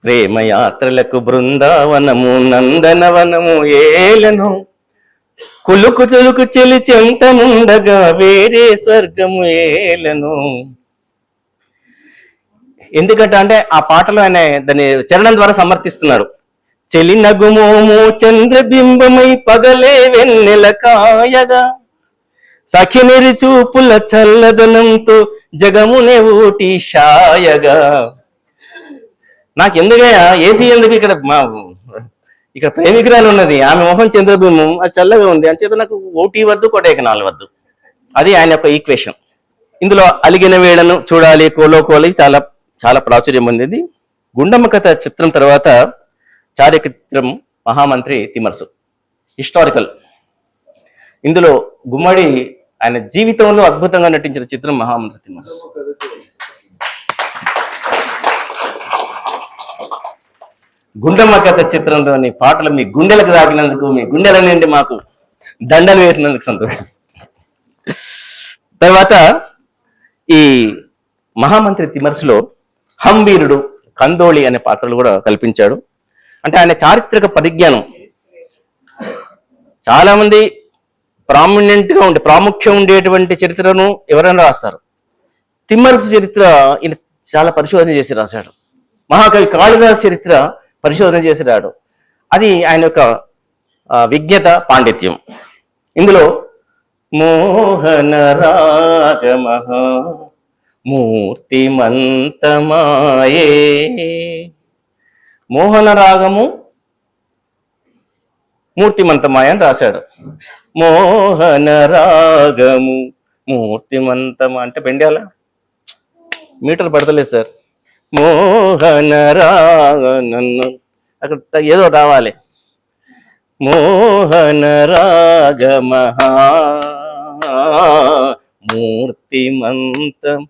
ప్రేమ యాత్రలకు బృందావనము నందనవనము ఏలను, కులుకు తులుకు చెలి చెంతముండగా వేరే స్వర్గము ఏలను. ఎందుకంటే అంటే ఆ పాటలో ఆయన దాన్ని చరణం ద్వారా సమర్థిస్తున్నాడు. చెలి నగుమోము చంద్రబింబమై పగలే వెన్నెల కాయగా, సఖినిరి చూపుల చల్లదనంతో జగమునే ఊటి షాయగా. నాకెందుకయ్యా ఏసీ ఎందుకు, ఇక్కడ ప్రేమికురాలు ఉన్నది, ఆమె మొహం చంద్రబింబం, అది చల్లగా ఉంది, అంచేత నాకు ఊటీ వద్దు కొడైకెనాల్ వద్దు. అది ఆయన యొక్క ఈక్వేషన్. ఇందులో అలిగిన వేళను చూడాలి, కోలో కోలి చాలా చాలా ప్రాచుర్యం ఉంది. గుండమ్మ కథ చిత్రం తర్వాత చారిత్రక చిత్రం మహామంత్రి తిమ్మరసు, హిస్టారికల్. ఇందులో గుమ్మడి ఆయన జీవితంలో అద్భుతంగా నటించిన చిత్రం మహామంత్రి తిమ్మరసు. గుండమ్మ కథ చిత్రంలోని పాటలు మీ గుండెలకు తాకినందుకు, మీ గుండెల నుండి మాకు దండలు వేసినందుకు సంతోషం. తర్వాత ఈ మహామంత్రి తిమ్మరసులో హంబీరుడు, కందోళి అనే పాత్రలు కూడా కల్పించాడు. అంటే ఆయన చారిత్రక పరిజ్ఞానం చాలా మంది ప్రాముఖ్యం ఉండేటువంటి చరిత్రను ఎవరైనా రాస్తారు. తిమ్మరసు చరిత్ర ఈయన చాలా పరిశోధన చేసి రాశాడు. మహాకవి కాళిదాసు చరిత్ర పరిశోధన చేసి రాడు. అది ఆయన యొక్క విజ్ఞత, పాండిత్యం. ఇందులో మోహన రాగమహ మూర్తిమంతమాయే, మోహన రాగము మూర్తిమంతమాయ అని రాశాడు. మోహన రాగము మూర్తిమంతమా అంటే పెండాల మీటర్ పడతలేదు సార్. మోహన రాగనన్ను అక్కడ ఏదో రావాలి. మోహన రాగమహా మూర్తిమంతం.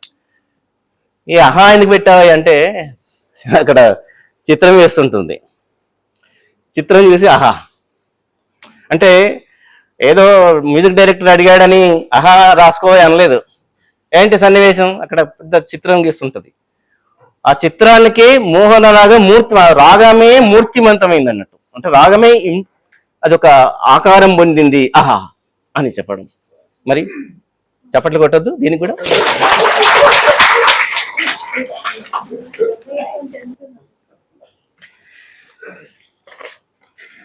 ఈ అహా ఎందుకు పెట్టాలి అంటే అక్కడ చిత్రం వేస్తుంటుంది. చిత్రం చూసి ఆహా అంటే ఏదో మ్యూజిక్ డైరెక్టర్ అడిగాడని ఆహా రాసుకో అనలేదు. ఏంటి సన్నివేశం, అక్కడ పెద్ద చిత్రం గీస్తుంటది. ఆ చిత్రానికి మోహన రాగం రాగమే మూర్తిమంతమైంది అన్నట్టు. అంటే రాగమే అదొక ఆకారం పొందింది ఆహా అని చెప్పడం. మరి చప్పట్లు కొట్టద్దు దీనికి కూడా.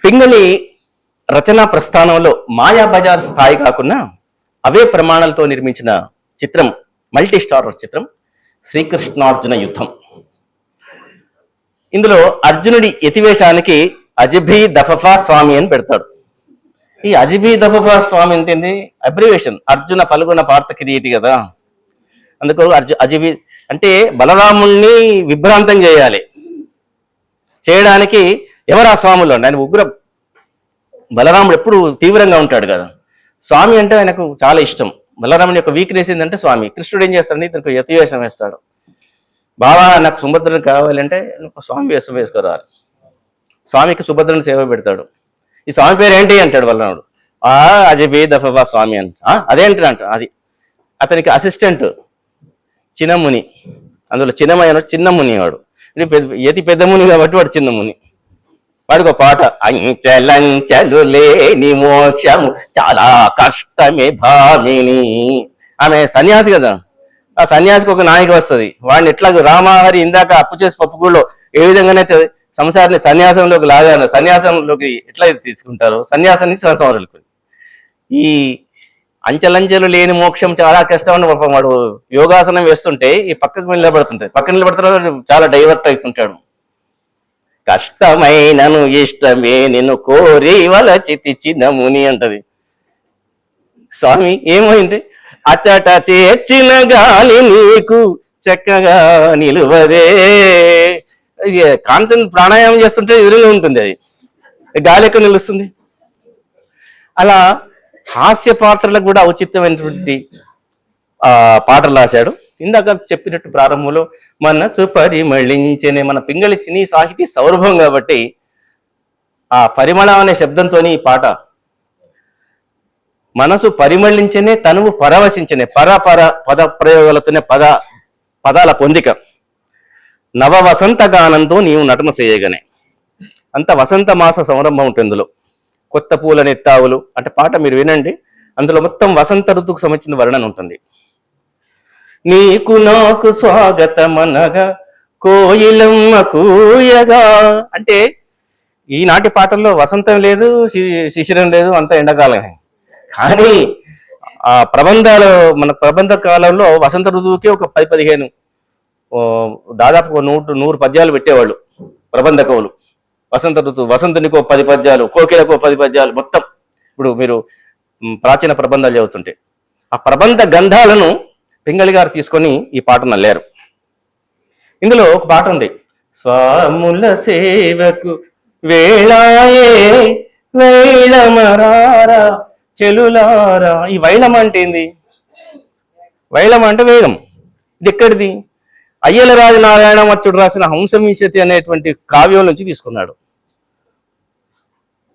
పింగళి రచనా ప్రస్థానంలో మాయాబజార్ స్థాయి కాకుండా అవే ప్రమాణాలతో నిర్మించిన చిత్రం, మల్టీ స్టారర్ చిత్రం శ్రీకృష్ణార్జున యుద్ధం. ఇందులో అర్జునుడి యతివేశానికి అజిభి దఫఫా స్వామి అని పెడతాడు. ఈ అజిభి దఫఫా స్వామి ఏంటి, అబ్రివేషన్, అర్జున ఫల్గుణ పార్థ కిరీటి కదా. అందుకు అజిభి అంటే బలరాముణ్ణి విభ్రాంతం చేయాలి. చేయడానికి ఎవరా స్వాములు అంటే ఆయన ఉగ్ర బలరాముడు ఎప్పుడు తీవ్రంగా ఉంటాడు కదా. స్వామి అంటే ఆయనకు చాలా ఇష్టం. బలరాముని యొక్క వీక్నెస్ ఏంటంటే స్వామి. కృష్ణుడు ఏం చేస్తాడని ఇతనికి యతివేషం వేస్తాడు. బాబా నాకు సుభద్రను కావాలంటే స్వామి వేషం వేసుకోరాలి. స్వామికి సుభద్రను సేవ పెడతాడు. ఈ స్వామి పేరు ఏంటి అంటాడు బలరాముడు. అజబే దఫబా స్వామి అంట. అదేంటి అంట. అది అతనికి అసిస్టెంట్ చిన్నముని. అందులో చిన్న ముని వాడు. యతి పెద్ద ముని కాబట్టి వాడు చిన్న ముని. వాడికి ఒక పాట, అంచెలంచెలు లేని మోక్షము చాలా కష్టమే భామిని. ఆమె సన్యాసి కదా, ఆ సన్యాసికి ఒక నాయిక వస్తుంది. వాడిని ఎట్లా రామహరి ఇందాక అప్పు చేసి పప్పుగుళ్ళో ఏ విధంగానైతే సంసారాన్ని సన్యాసంలోకి లాగాను, సన్యాసంలోకి ఎట్లా తీసుకుంటారో సన్యాసాన్ని సంసారాలకు. ఈ అంచెలంచెలు లేని మోక్షం చాలా కష్టం అని వాడు యోగాసనం వేస్తుంటే ఈ పక్కకు నిలబడుతుంటాయి. పక్కన నిలబడుతున్న చాలా డైవర్ట్ అవుతుంటాడు. కష్టమైనను ఇష్టమే నిన్ను కోరి వలచితి చిన్నముని అంటది. స్వామి ఏమైంది, అచ్చట చేర్చిన గాలి నీకు చక్కగా నిలువదే. కాన్సెంట్ ప్రాణాయామం చేస్తుంటే ఎదురుగా ఉంటుంది, అది గాలి ఎక్కడ నిలుస్తుంది. అలా హాస్య పాత్రలకు కూడా ఔచిత్యమైనటువంటి పాటలు రాశాడు. ఇందాక చెప్పినట్టు ప్రారంభంలో మనసు పరిమళించనే, మన పింగళి సినీ సాహితీ సౌరభం కాబట్టి ఆ పరిమళం అనే శబ్దంతో ఈ పాట. మనసు పరిమళించనే తనువు పరవశించనే, పద ప్రయోగాలతోనే పదాల పొందిక. నవ వసంత గానంతో నీవు నటన చేయగానే. అంత వసంత మాస సంరంభం ఉంటుంది ఇందులో. కొత్త పూల నెత్తావులు అంటే పాట మీరు వినండి. అందులో మొత్తం వసంత ఋతువుకు సంబంధించిన వర్ణన ఉంటుంది. నీకు నాకు స్వాగతమనగా కోయిలమ్మ కూయగా అంటే ఈనాటి పాటల్లో వసంతం లేదు, శిశిరం లేదు, అంత ఎండాకాలమే. కానీ ఆ ప్రబంధాలు, మన ప్రబంధ కాలంలో వసంత ఋతువుకి ఒక 10-15 దాదాపు 100 పద్యాలు పెట్టేవాళ్ళు ప్రబంధ కవులు. వసంత ఋతువు, వసంతునికో 10 పద్యాలు, కోకిలకో 10 పద్యాలు, మొత్తం. ఇప్పుడు మీరు ప్రాచీన ప్రబంధాలు చదువుతుంటే ఆ ప్రబంధ గంధాలను పింగళి గారు తీసుకొని ఈ పాటను అల్లారు. ఇందులో ఒక పాట ఉంది, స్వాముల సేవకు వేళాయే వైళమరారా చెలులారా. ఈ వైళం అంటే ఏంది? వైళం అంటే వేగం. ఇది ఎక్కడిది? అయ్యల రాజు నారాయణమచ్చుడు రాసిన హంసమించతి అనేటువంటి కావ్యం నుంచి తీసుకున్నాడు.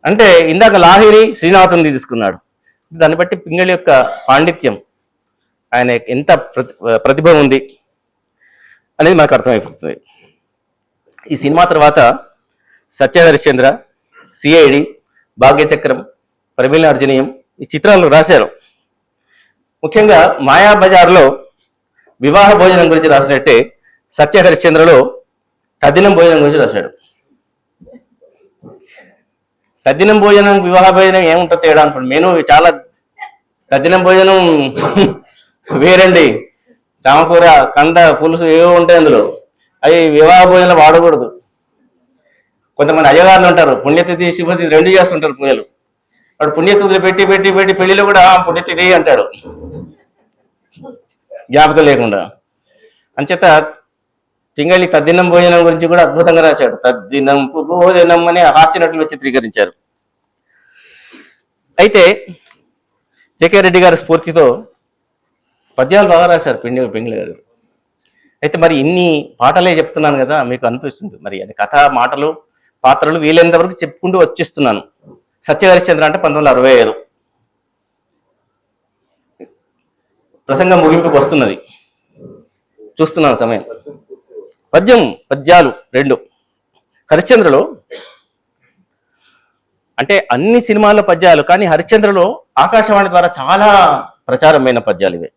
అంటే ఇందాక లాహిరి శ్రీనాథుని తీసుకున్నాడు. దాన్ని బట్టి పింగళి యొక్క పాండిత్యం, ఆయన ఎంత ప్రతిభ ఉంది అనేది మనకు అర్థమైపోతుంది. ఈ సినిమా తర్వాత సత్యహరిశ్చంద్ర, సిఐడి, భాగ్యచక్రం, ప్రమీలార్జునీయం ఈ చిత్రాలు రాశారు. ముఖ్యంగా మాయాబజార్లో వివాహ భోజనం గురించి రాసినట్టే సత్యహరిశ్చంద్రలో తద్దినం భోజనం గురించి రాశాడు. తద్దినం భోజనం వివాహ భోజనం ఏముంటుంది తేడా అనుకోండి. మెను చాలా, తద్దినం భోజనం వేరండి. చామకూర, కంద, పులుసు ఏవో ఉంటాయి అందులో. అవి వివాహ భోజనంలో వాడకూడదు. కొంతమంది అయ్యగారులు ఉంటారు, పుణ్యతిథి శుభతిథి 2 చేస్తుంటారు పూజలు. వాడు పుణ్యతిథులు పెట్టి పెట్టి పెట్టి పెళ్లిలో కూడా పుణ్యతిథి అంటాడు జ్ఞాపకం లేకుండా. అంచేత పింగళి తద్దినం భోజనం గురించి కూడా అద్భుతంగా రాశాడు. తద్దినం భోజనం అనే హాస్య నటులు చిత్రీకరించారు. అయితే జెకే రెడ్డి గారి స్ఫూర్తితో పద్యాలు బాగా రాశారు పింగళి గారు. అయితే మరి ఇన్ని పాటలే చెప్తున్నాను కదా, మీకు అనిపిస్తుంది మరి అది కథ, మాటలు, పాత్రలు వీలైనంత వరకు చెప్పుకుంటూ వచ్చిస్తున్నాను. సత్యహరిశ్చంద్ర అంటే 1965. ప్రసంగం ముగింపుకు వస్తున్నది, చూస్తున్నాను సమయం. పద్యాలు 2. హరిశ్చంద్రలో అంటే అన్ని సినిమాల్లో పద్యాలు, కానీ హరిశ్చంద్రలో ఆకాశవాణి ద్వారా చాలా ప్రచారమైన పద్యాలు ఇవే.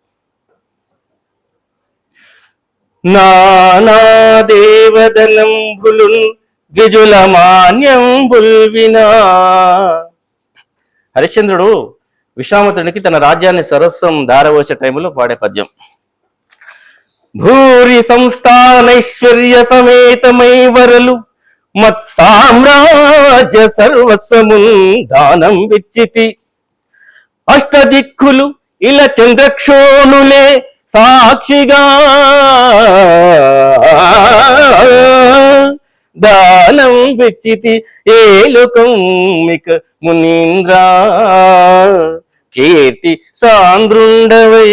నానా దేవదనంబులున్ ద్విజుల మాన్యంబుల్ వినా. హరిశ్చంద్రుడు విశ్వామిత్రునికి తన రాజ్యాన్ని సరస్వం దారవోసే టైంలో పాడే పద్యం. భూరి సంస్థానైశ్వర్య సమేతమై వరలు మత్ సామ్రాజ్య సర్వస్వమున్ దానం విచ్చితి. అష్టదిక్కులు ఇలా చంద్రక్షోణులే సాక్షిగా దానం వెచ్చితి ఏలుకొమ్మిక మునీంద్ర కీర్తి సాంద్రుండవై.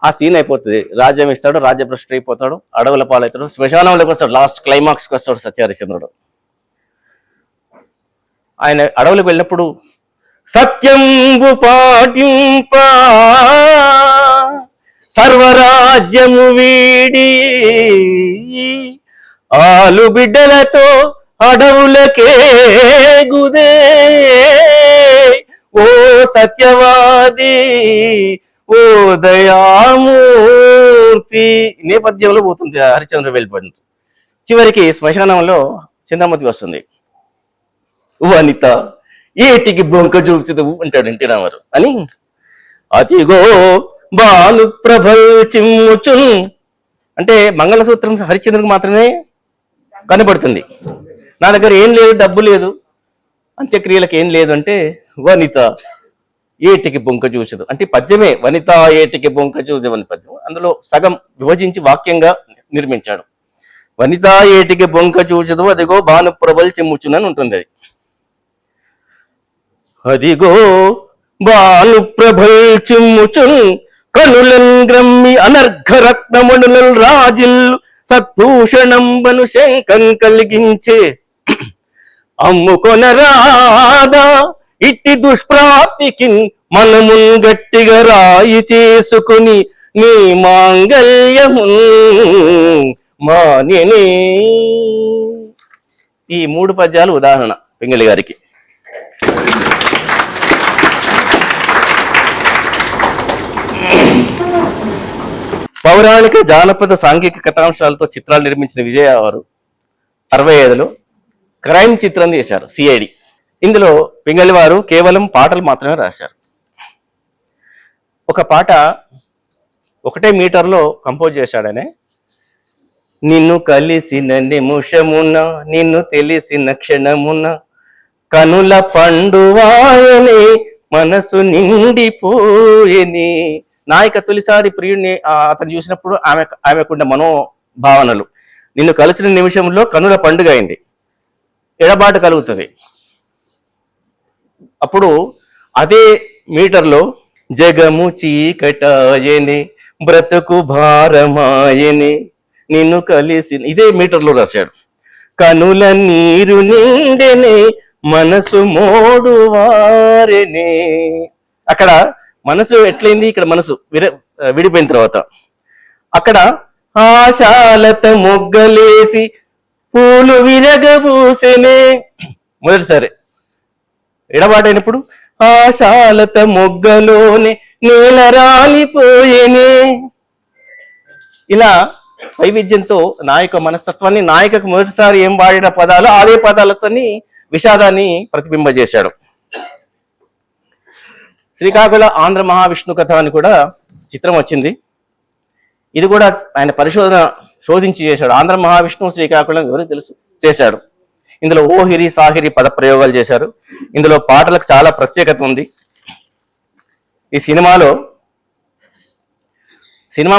ఆ సీన్ అయిపోతుంది, రాజ్యం ఇస్తాడు, రాజ్యభ్రష్టు అయిపోతాడు, అడవుల పాలవుతాడు, శ్మశానంలోకి వస్తాడు, లాస్ట్ క్లైమాక్స్కి వస్తాడు సత్యహరిశ్చంద్రుడు. ఆయన అడవులకు వెళ్ళినప్పుడు సత్యంబు పాటింప సర్వరాజ్యము వీడి ఆలు బిడ్డలతో అడవులకే గుదే ఓ సత్యవాది ఓ దయామూర్తి నేపథ్యంలో పోతుంది హరిశ్చంద్రుడు వెళ్ళిపోయింది. చివరికి శ్మశానంలో చింతామతి వస్తుంది. వనిత ఏటికి బొంక చూపుతువు అంటాడు ఎన్టీ రామారావు అని. అతిగో బాలు ప్రభల్ చిమ్ముచున్ అంటే మంగళసూత్రం హరిశ్చంద్రుడికి మాత్రమే కనబడుతుంది. నా దగ్గర ఏం లేదు, డబ్బు లేదు, అంత్యక్రియలకు ఏం లేదు అంటే వనిత ఏటికి బొంక చూచదు అంటే పద్యమే వనిత ఏటికి బొంక చూచదు అని పద్యం. అందులో సగం విభజించి వాక్యంగా నిర్మించాడు. వనిత ఏటికి బొంక చూచదు అదిగో బాను ప్రభల్ చిమ్ముచునని ఉంటుంది. అది అదిగో బాను ప్రభల్ చిమ్ముచున్ కనులన్ గ్రమ్మి అనర్ఘ రత్నమణులన్ రాజిల్లు సత్భూషణంబను శంకం కలిగించే అమ్ముకొనరాదా ఇట్టి దుష్ప్రాప్తికి మనమున్ గట్టిగా రాయి చేసుకుని నీ మాంగల్యము మానిని. ఈ 3 పద్యాలు ఉదాహరణ పింగళి గారికి. పౌరాణిక జానపద సాంఘిక కథాంశాలతో చిత్రాలు నిర్మించిన విజయ వారు 65లో క్రైమ్ చిత్రం చేశారు సిఐడి. ఇందులో పింగళి వారు కేవలం పాటలు మాత్రమే రాశారు. ఒక పాట 1 మీటర్లో కంపోజ్ చేశాడనే. నిన్ను కలిసిన నిముషమున నిన్ను తెలిసిన క్షణమున కనుల పండువాయని మనసు నిండిపోయని. నాయక తొలిసారి ప్రియుడిని అతను చూసినప్పుడు ఆమెకుండే మనోభావనలు. నిన్ను కలిసిన నిమిషంలో కనుల పండుగ అయింది, ఎడబాటు కలుగుతుంది. అప్పుడు అదే మీటర్లో జగము చీకటాయని బ్రతుకు భారమాయని నిన్ను కలిసి ఇదే మీటర్లో రాశాడు. కనుల నీరు నిండెనే మనసు మోడు వారెనే. అక్కడ మనసు ఎట్లయింది, ఇక్కడ మనసు విడిపోయిన తర్వాత అక్కడ ఆశాలత మొగ్గలేసి పూలు విరగబూసెనే. మొదటిసారి ఎడబాటైనప్పుడు ఆశాలత మొగ్గలోనే నేల రాలిపోయేనే. ఇలా వైవిధ్యంతో నాయక మనస్తత్వాన్ని, నాయకకు మొదటిసారి ఏం వాడిన పదాలు అదే పదాలతోని విషాదాన్ని ప్రతిబింబజేశాడు. శ్రీకాకుళ ఆంధ్ర మహావిష్ణు కథ అని కూడా చిత్రం వచ్చింది. ఇది కూడా ఆయన శోధించి చేశాడు. ఆంధ్ర మహావిష్ణువు శ్రీకాకుళం ఎవరికి తెలుసు చేశాడు. ఇందులో ఓహిరి సాహిరి పద ప్రయోగాలు చేశారు. ఇందులో పాటలకు చాలా ప్రత్యేకత ఉంది. ఈ సినిమా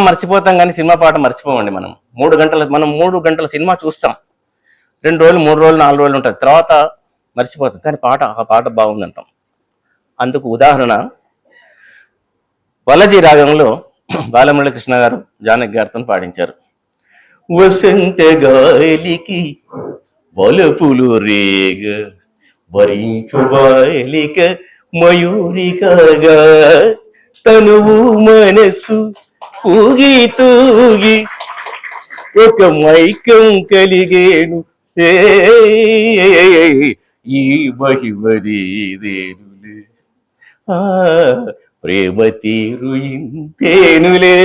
మర్చిపోతాం కానీ సినిమా పాట మర్చిపోమండి. మనం 3 గంటల సినిమా చూస్తాం, 2 రోజులు 3 రోజులు 4 రోజులు ఉంటుంది, తర్వాత మర్చిపోతాం. కానీ ఆ పాట బాగుందంటాం. అందుకు ఉదాహరణ వలజీ రాగంలో బాలమురళి కృష్ణ గారు జానకి గారితో పాడించారు. వసంత గాలికి వలపులు రేగ వరించు బాలిక మయూరికగా తనువు మనసు ఊగి తూగి ఒక మైకం కలిగేను ఈ మహిమరీదేనులే ప్రేమ తీరు ఇంతేనులే.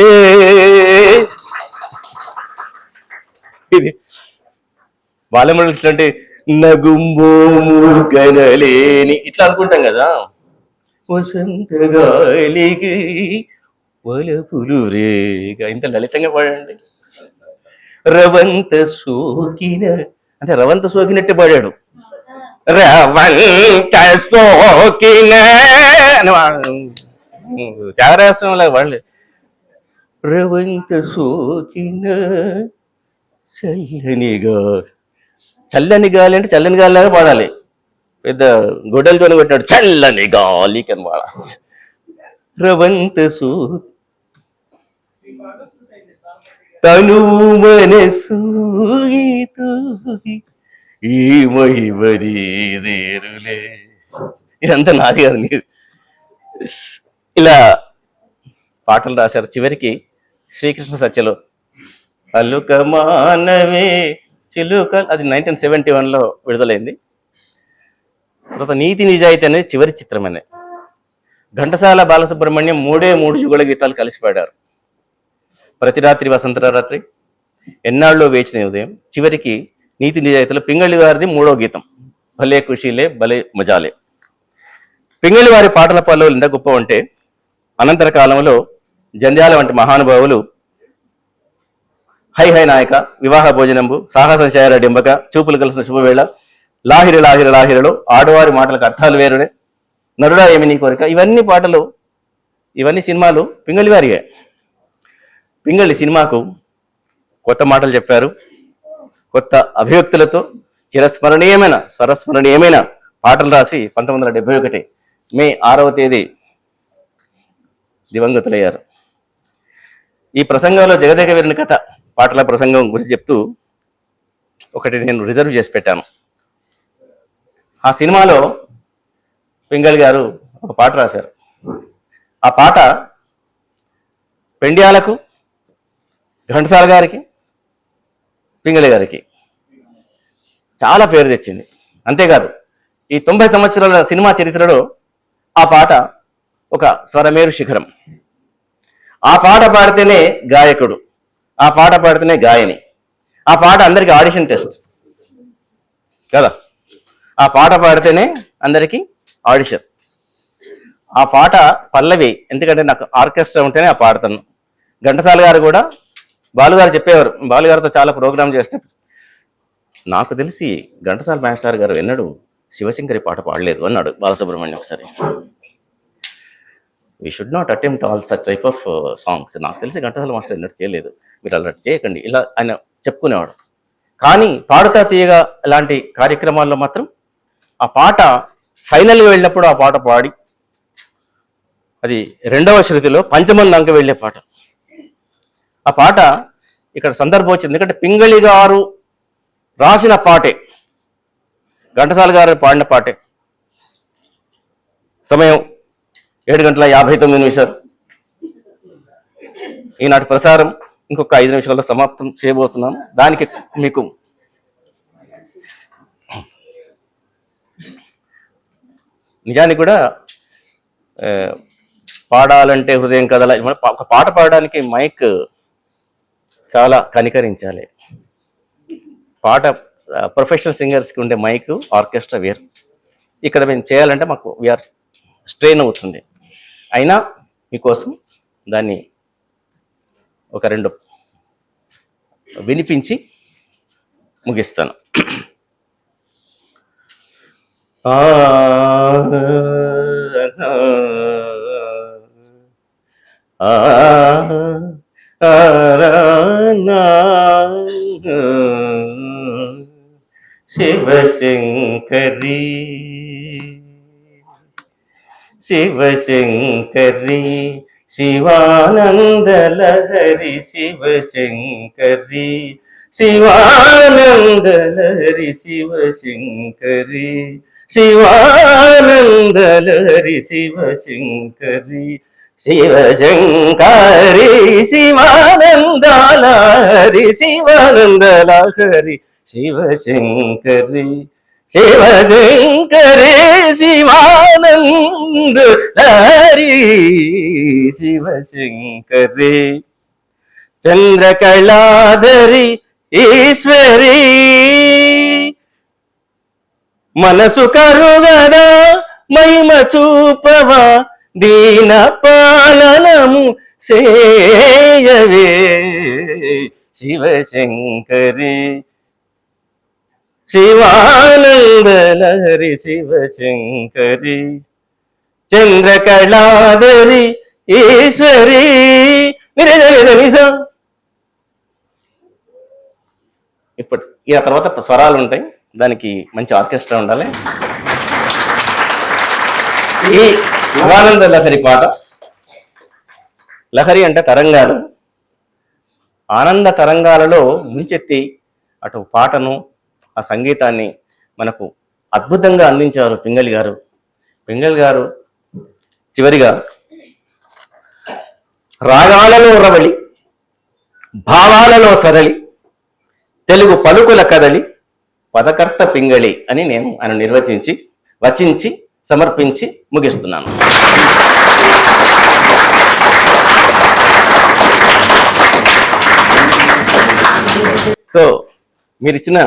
ఇది బాలమురళి కృష్ణ అంటే నగుంబోము గనలేని ఇట్లా అనుకుంటాం కదా. వసంత గాలికి వలపులు రేగా ఇంత లలితంగా పాడండి. రవంత సోకిన అంటే రవంత సోకినట్టే పాడాడు. రవంత సోకిన అని త్యాగరాజంలో వాళ్ళు రవంత సోకిన చల్లని గాలి అంటే చల్లని గాలి లాగా పాడాలి. పెద్ద గొడ్డలతో కొట్టినాడు చల్లని గాలి అని పాడ. రవంత సో తను మనసు ఈ మహిమరీదేరులే. ఇదంతా నాది కాదు, నీది. ఇలా పాటలు రాశారు. చివరికి శ్రీకృష్ణ సత్యలో అల్లుక మానవే చిలుక, అది 1971లో విడుదలైంది. తర్వాత నీతి నిజాయితీ అనేది చివరి చిత్రం అనేది. ఘంటసాల బాలసుబ్రహ్మణ్యం 3 యుగళ గీతాలు కలిసి పాడారు. ప్రతి రాత్రి వసంత రాత్రి, ఎన్నాళ్ళలో వేచిన ఉదయం, చివరికి నీతి నిజాయితీలో పింగళి వారిది 3వ గీతం భలే ఖుషీలే భలే మజాలే. పింగళి వారి పాటల పల్లవులు ఎంత గొప్ప అంటే అనంతర కాలంలో జంధ్యాల వంటి మహానుభావులు హై హై నాయక, వివాహ భోజనంబు, సాహసం చేయాల డింబక, చూపులు కలిసిన శుభవేళ, లాహిరి లాహిరి లాహిరిలో, ఆడవారి మాటలకు అర్థాలు వేరుడే, నరుడా ఏమి నీ కోరిక, ఇవన్నీ పాటలు, ఇవన్నీ సినిమాలు పింగళి వారిగే. పింగళి సినిమాకు కొత్త మాటలు చెప్పారు, కొత్త అభివ్యక్తులతో స్వరస్మరణీయమైన పాటలు రాసి 1971 మే 6వ తేదీ దివంగతులయ్యారు. ఈ ప్రసంగంలో జగదేక వీరుని కథ పాటల ప్రసంగం గురించి చెప్తూ ఒకటి నేను రిజర్వ్ చేసి పెట్టాను. ఆ సినిమాలో పింగళి గారు ఒక పాట రాశారు. ఆ పాట పెండ్యాలకు, ఘంటసాల గారికి, పింగళి గారికి చాలా పేరు తెచ్చింది. అంతేకాదు ఈ 90 సంవత్సరాల సినిమా చరిత్రలో ఆ పాట ఒక స్వరమేరు శిఖరం. ఆ పాట పాడితేనే గాయకుడు, ఆ పాట పాడితేనే గాయని, ఆ పాట అందరికీ ఆడిషన్ టెస్ట్ కదా, ఆ పాట పాడితేనే అందరికీ ఆడిషన్. ఆ పాట పల్లవి, ఎందుకంటే నాకు ఆర్కెస్ట్రా ఉంటేనే ఆ పాడతాను. ఘంటసాల గారు కూడా బాలుగారు చెప్పేవారు, బాలుగారితో చాలా ప్రోగ్రామ్ చేస్తే నాకు తెలిసి ఘంటసాల మాస్టర్ గారు ఎన్నడూ శివశంకరి పాట పాడలేదు అన్నాడు బాలసుబ్రహ్మణ్యం ఒకసారి. We should not attempt all such type of songs. నాకు తెలిసి ఘంటసాల మాస్టర్ ఎన్నడూ చేయలేదు, మీరు అలా చేయకండి ఇలా ఆయన చెప్పుకునేవాడు. కానీ పాడుతా తీయగా ఇలాంటి కార్యక్రమాల్లో మాత్రం ఆ పాట ఫైనల్గా వెళ్ళినప్పుడు ఆ పాట పాడి, అది 2వ శృతిలో పంచమం దాకా వెళ్ళే పాట. ఆ పాట ఇక్కడ సందర్భం వచ్చింది, ఎందుకంటే పింగళి గారు రాసిన పాటే, ఘంటసాల గారు పాడిన పాటే. సమయం 7:59. ఈనాటి ప్రసారం ఇంకొక 5 నిమిషాల్లో సమాప్తం చేయబోతున్నాం. దానికి మీకు నిజానికి కూడా పాడాలంటే హృదయం కదల, ఒక పాట పాడడానికి మైక్ చాలా కనికరించాలి. పాట ప్రొఫెషనల్ సింగర్స్కి ఉండే మైక్, ఆర్కెస్ట్రా వేరు. ఇక్కడ మేము చేయాలంటే మాకు వీఆర్ స్ట్రెయిన్ అవుతుంది. అయినా మీకోసం దాన్ని ఒక 2 వినిపించి ముగిస్తాను. శివశంకరి శివశంకరి శివానందలహరి శివశంకరి శివానందలహరి శివశంకరి శివానందలహరి శివశంకరి శివశంకరి శివానందలహరి శివానందలహరి శివశంకరి శివశంకరి శివానందలహరి శివశంకరి చంద్రకళాధరి ఈశ్వరి మనసు కరుగదా మహిమ చూపవా దీన పాలనము సేయవే శివశంకరి శివానంద లహరి శివశంకరి చంద్రకళాధరి ఈశ్వరి నిజ. ఇప్పుడు ఇక తర్వాత స్వరాలు ఉంటాయి, దానికి మంచి ఆర్కెస్ట్రా ఉండాలి. ఈ శివానంద లహరి పాట, లహరి అంటే తరంగాలు, ఆనంద తరంగాలలో ముంచెత్తి అటు పాటను ఆ సంగీతాన్ని మనకు అద్భుతంగా అందించారు పింగళి గారు. పింగళి గారు చివరిగా రాగాలలో రవళి, భావాలలో సరళి, తెలుగు పలుకుల కదలి, పదకర్త పింగళి అని నేను ఆయన నిర్వచించి వచించి సమర్పించి ముగిస్తున్నాను. సో మీరు ఇచ్చిన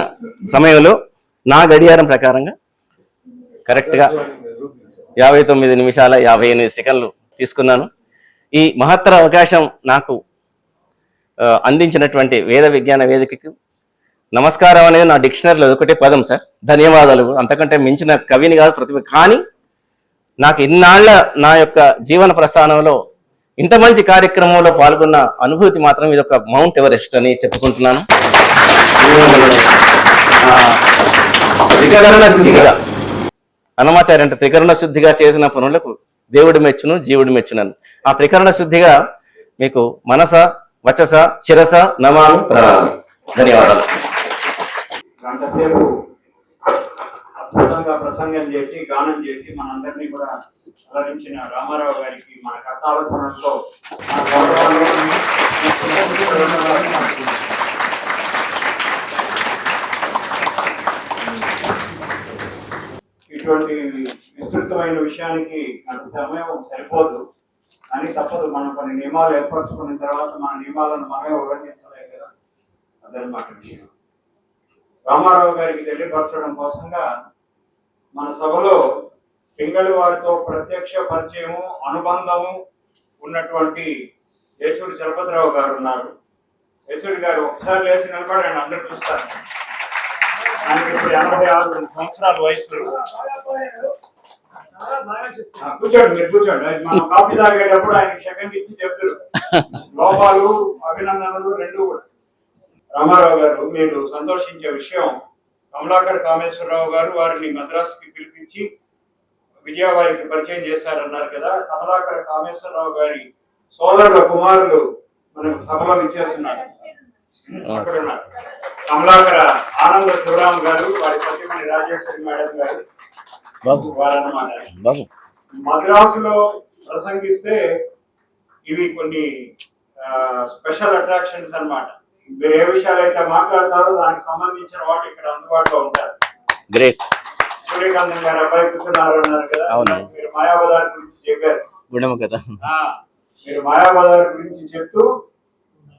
సమయంలో నా గడియారం ప్రకారంగా కరెక్ట్గా 59 నిమిషాల 58 సెకండ్లు తీసుకున్నాను. ఈ మహత్తర అవకాశం నాకు అందించినటువంటి వేద విజ్ఞాన వేదికకు నమస్కారం అనేది నా డిక్షనరీలో ఒకటే పదం సార్. ధన్యవాదాలు. అంతకంటే మించిన కవిని కాదు, ప్రతిభ. కానీ నాకు ఇన్నాళ్ల నా యొక్క జీవన ప్రస్థానంలో ఇంత మంచి కార్యక్రమంలో పాల్గొన్న అనుభూతి మాత్రం ఇది ఒక మౌంట్ ఎవరెస్ట్ అని చెప్పుకుంటున్నాను. త్రికరణ శుద్ధిగా హనుమాచార్య అంటే త్రికరణ శుద్ధిగా చేసిన పనులకు దేవుడి మెచ్చును, జీవుడి మెచ్చునను. ఆ త్రికరణ శుద్ధిగా మీకు మనస, వచస, శిరస నమామి ప్రణామం. ధన్యవాదాలు. గంటసేపు అద్భుతంగా ప్రసంగం చేసి గానం చేసి మనందరినీ కూడా అలరించిన రామారావు గారికి మన కర్తావధానంలో ఇటువంటి విస్తృతమైన విషయానికి అంత సమయం సరిపోదు, అని తప్పదు. మనం కొన్ని నియమాలు ఏర్పరచుకున్న తర్వాత మన నియమాలను మనమే ఉల్లంఘించలేం కదా, అదనమాట విషయం. రామారావు గారికి తెలియపరచడం కోసంగా మన సభలో పింగళి వారితో ప్రత్యక్ష పరిచయము, అనుబంధము ఉన్నటువంటి యేచూరి చలపతిరావు గారు ఉన్నారు. యేచూరి గారు ఒకసారి లేచి నిలబడి అందరూ చూస్తారు. ఆయనకి ఇప్పుడు 86 సంవత్సరాల వయసు. కూర్చోండి, మీరు కూర్చోండి. మనం కాఫీ తాగేటప్పుడు ఆయన సెకండ్ ఇచ్చి చెప్తారు. లోపాలు అభినందనలు రెండు కూడా. రామారావు గారు, మీరు సంతోషించే విషయం, కమలాకర్ కామేశ్వరరావు గారు వారిని మద్రాసుకి పిలిపించి విజయ వారికి పరిచయం చేశారన్నారు కదా. కమలాకర్ కామేశ్వరరావు గారి సోదరుల కుమారులు మనకు సభలో ఇచ్చేస్తున్నారు. అక్కడ ఉన్నారు కమలాకర ఆనంద శివరామ్ గారు, వారి సతీమణి రాజేశ్వరి మేడం గారు వారన్నమాట. మద్రాసులో ప్రసంగిస్తే ఇవి కొన్ని స్పెషల్ అట్రాక్షన్స్ అన్నమాట. మీరు ఏ విషయాలు అయితే మాట్లాడతారో దానికి సంబంధించిన వాటి ఇక్కడ అందుబాటులో ఉంటారు. గ్రేట్. సూర్యకాంతం గారు అబ్బాయి కూర్చున్నారు అన్నారు కదా, మీరు మాయాబజార్ గురించి చెప్పారు కదా. మీరు మాయాబజార్ గురించి చెప్తూ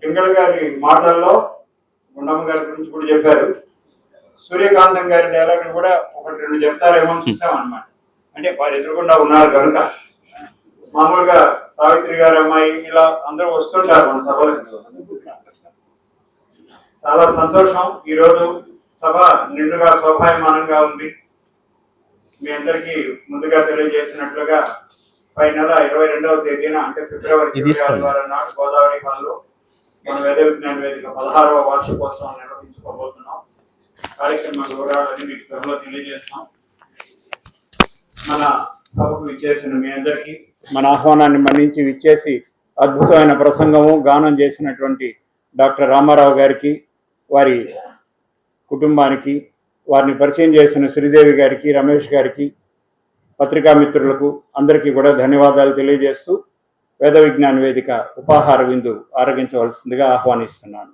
పింగళి గారి మాటల్లో గుండమ్మ గారి గురించి కూడా చెప్పారు. సూర్యకాంతం గారి డైలాగ్ కూడా ఒకటి రెండు చెప్తారేమో చూసామన్నమాట. అంటే వారు ఎదురుకుండా ఉన్నారు కనుక. మామూలుగా సావిత్రి గారి అమ్మాయి ఇలా అందరూ వస్తుంటారు మన సభలకు. చాలా సంతోషం. ఈరోజు సభ నిండుగా శోభాయమానంగా ఉంది. మీ అందరికీ ముందుగా తెలియజేసినట్లుగా పై నెల 22వ తేదీన అంటే ఫిబ్రవరి 26 నాడు గోదావరి హాల్లో మన వేద విజ్ఞాన వేదిక 16వ వార్షికోత్సవం నిర్వహించుకోబోతున్నాం. కార్యక్రమ వివరాలన్నీ మీకు త్వరలో తెలియజేస్తాం. మన సభకు విచ్చేసిన మీ అందరికీ, మన ఆహ్వానాన్ని మన్నించి విచ్చేసి అద్భుతమైన ప్రసంగము గానం చేసినటువంటి డాక్టర్ రామారావు గారికి, వారి కుటుంబానికి, వారిని పరిచయం చేసిన శ్రీదేవి గారికి, రమేష్ గారికి, పత్రికా మిత్రులకు అందరికీ కూడా ధన్యవాదాలు తెలియజేస్తూ వేద విజ్ఞాన వేదిక ఉపాహార విందు ఆరగించవలసిందిగా ఆహ్వానిస్తున్నాను.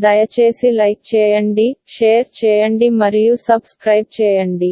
దయచేసి లైక్ చేయండి, షేర్ చేయండి మరియు సబ్స్క్రైబ్ చేయండి.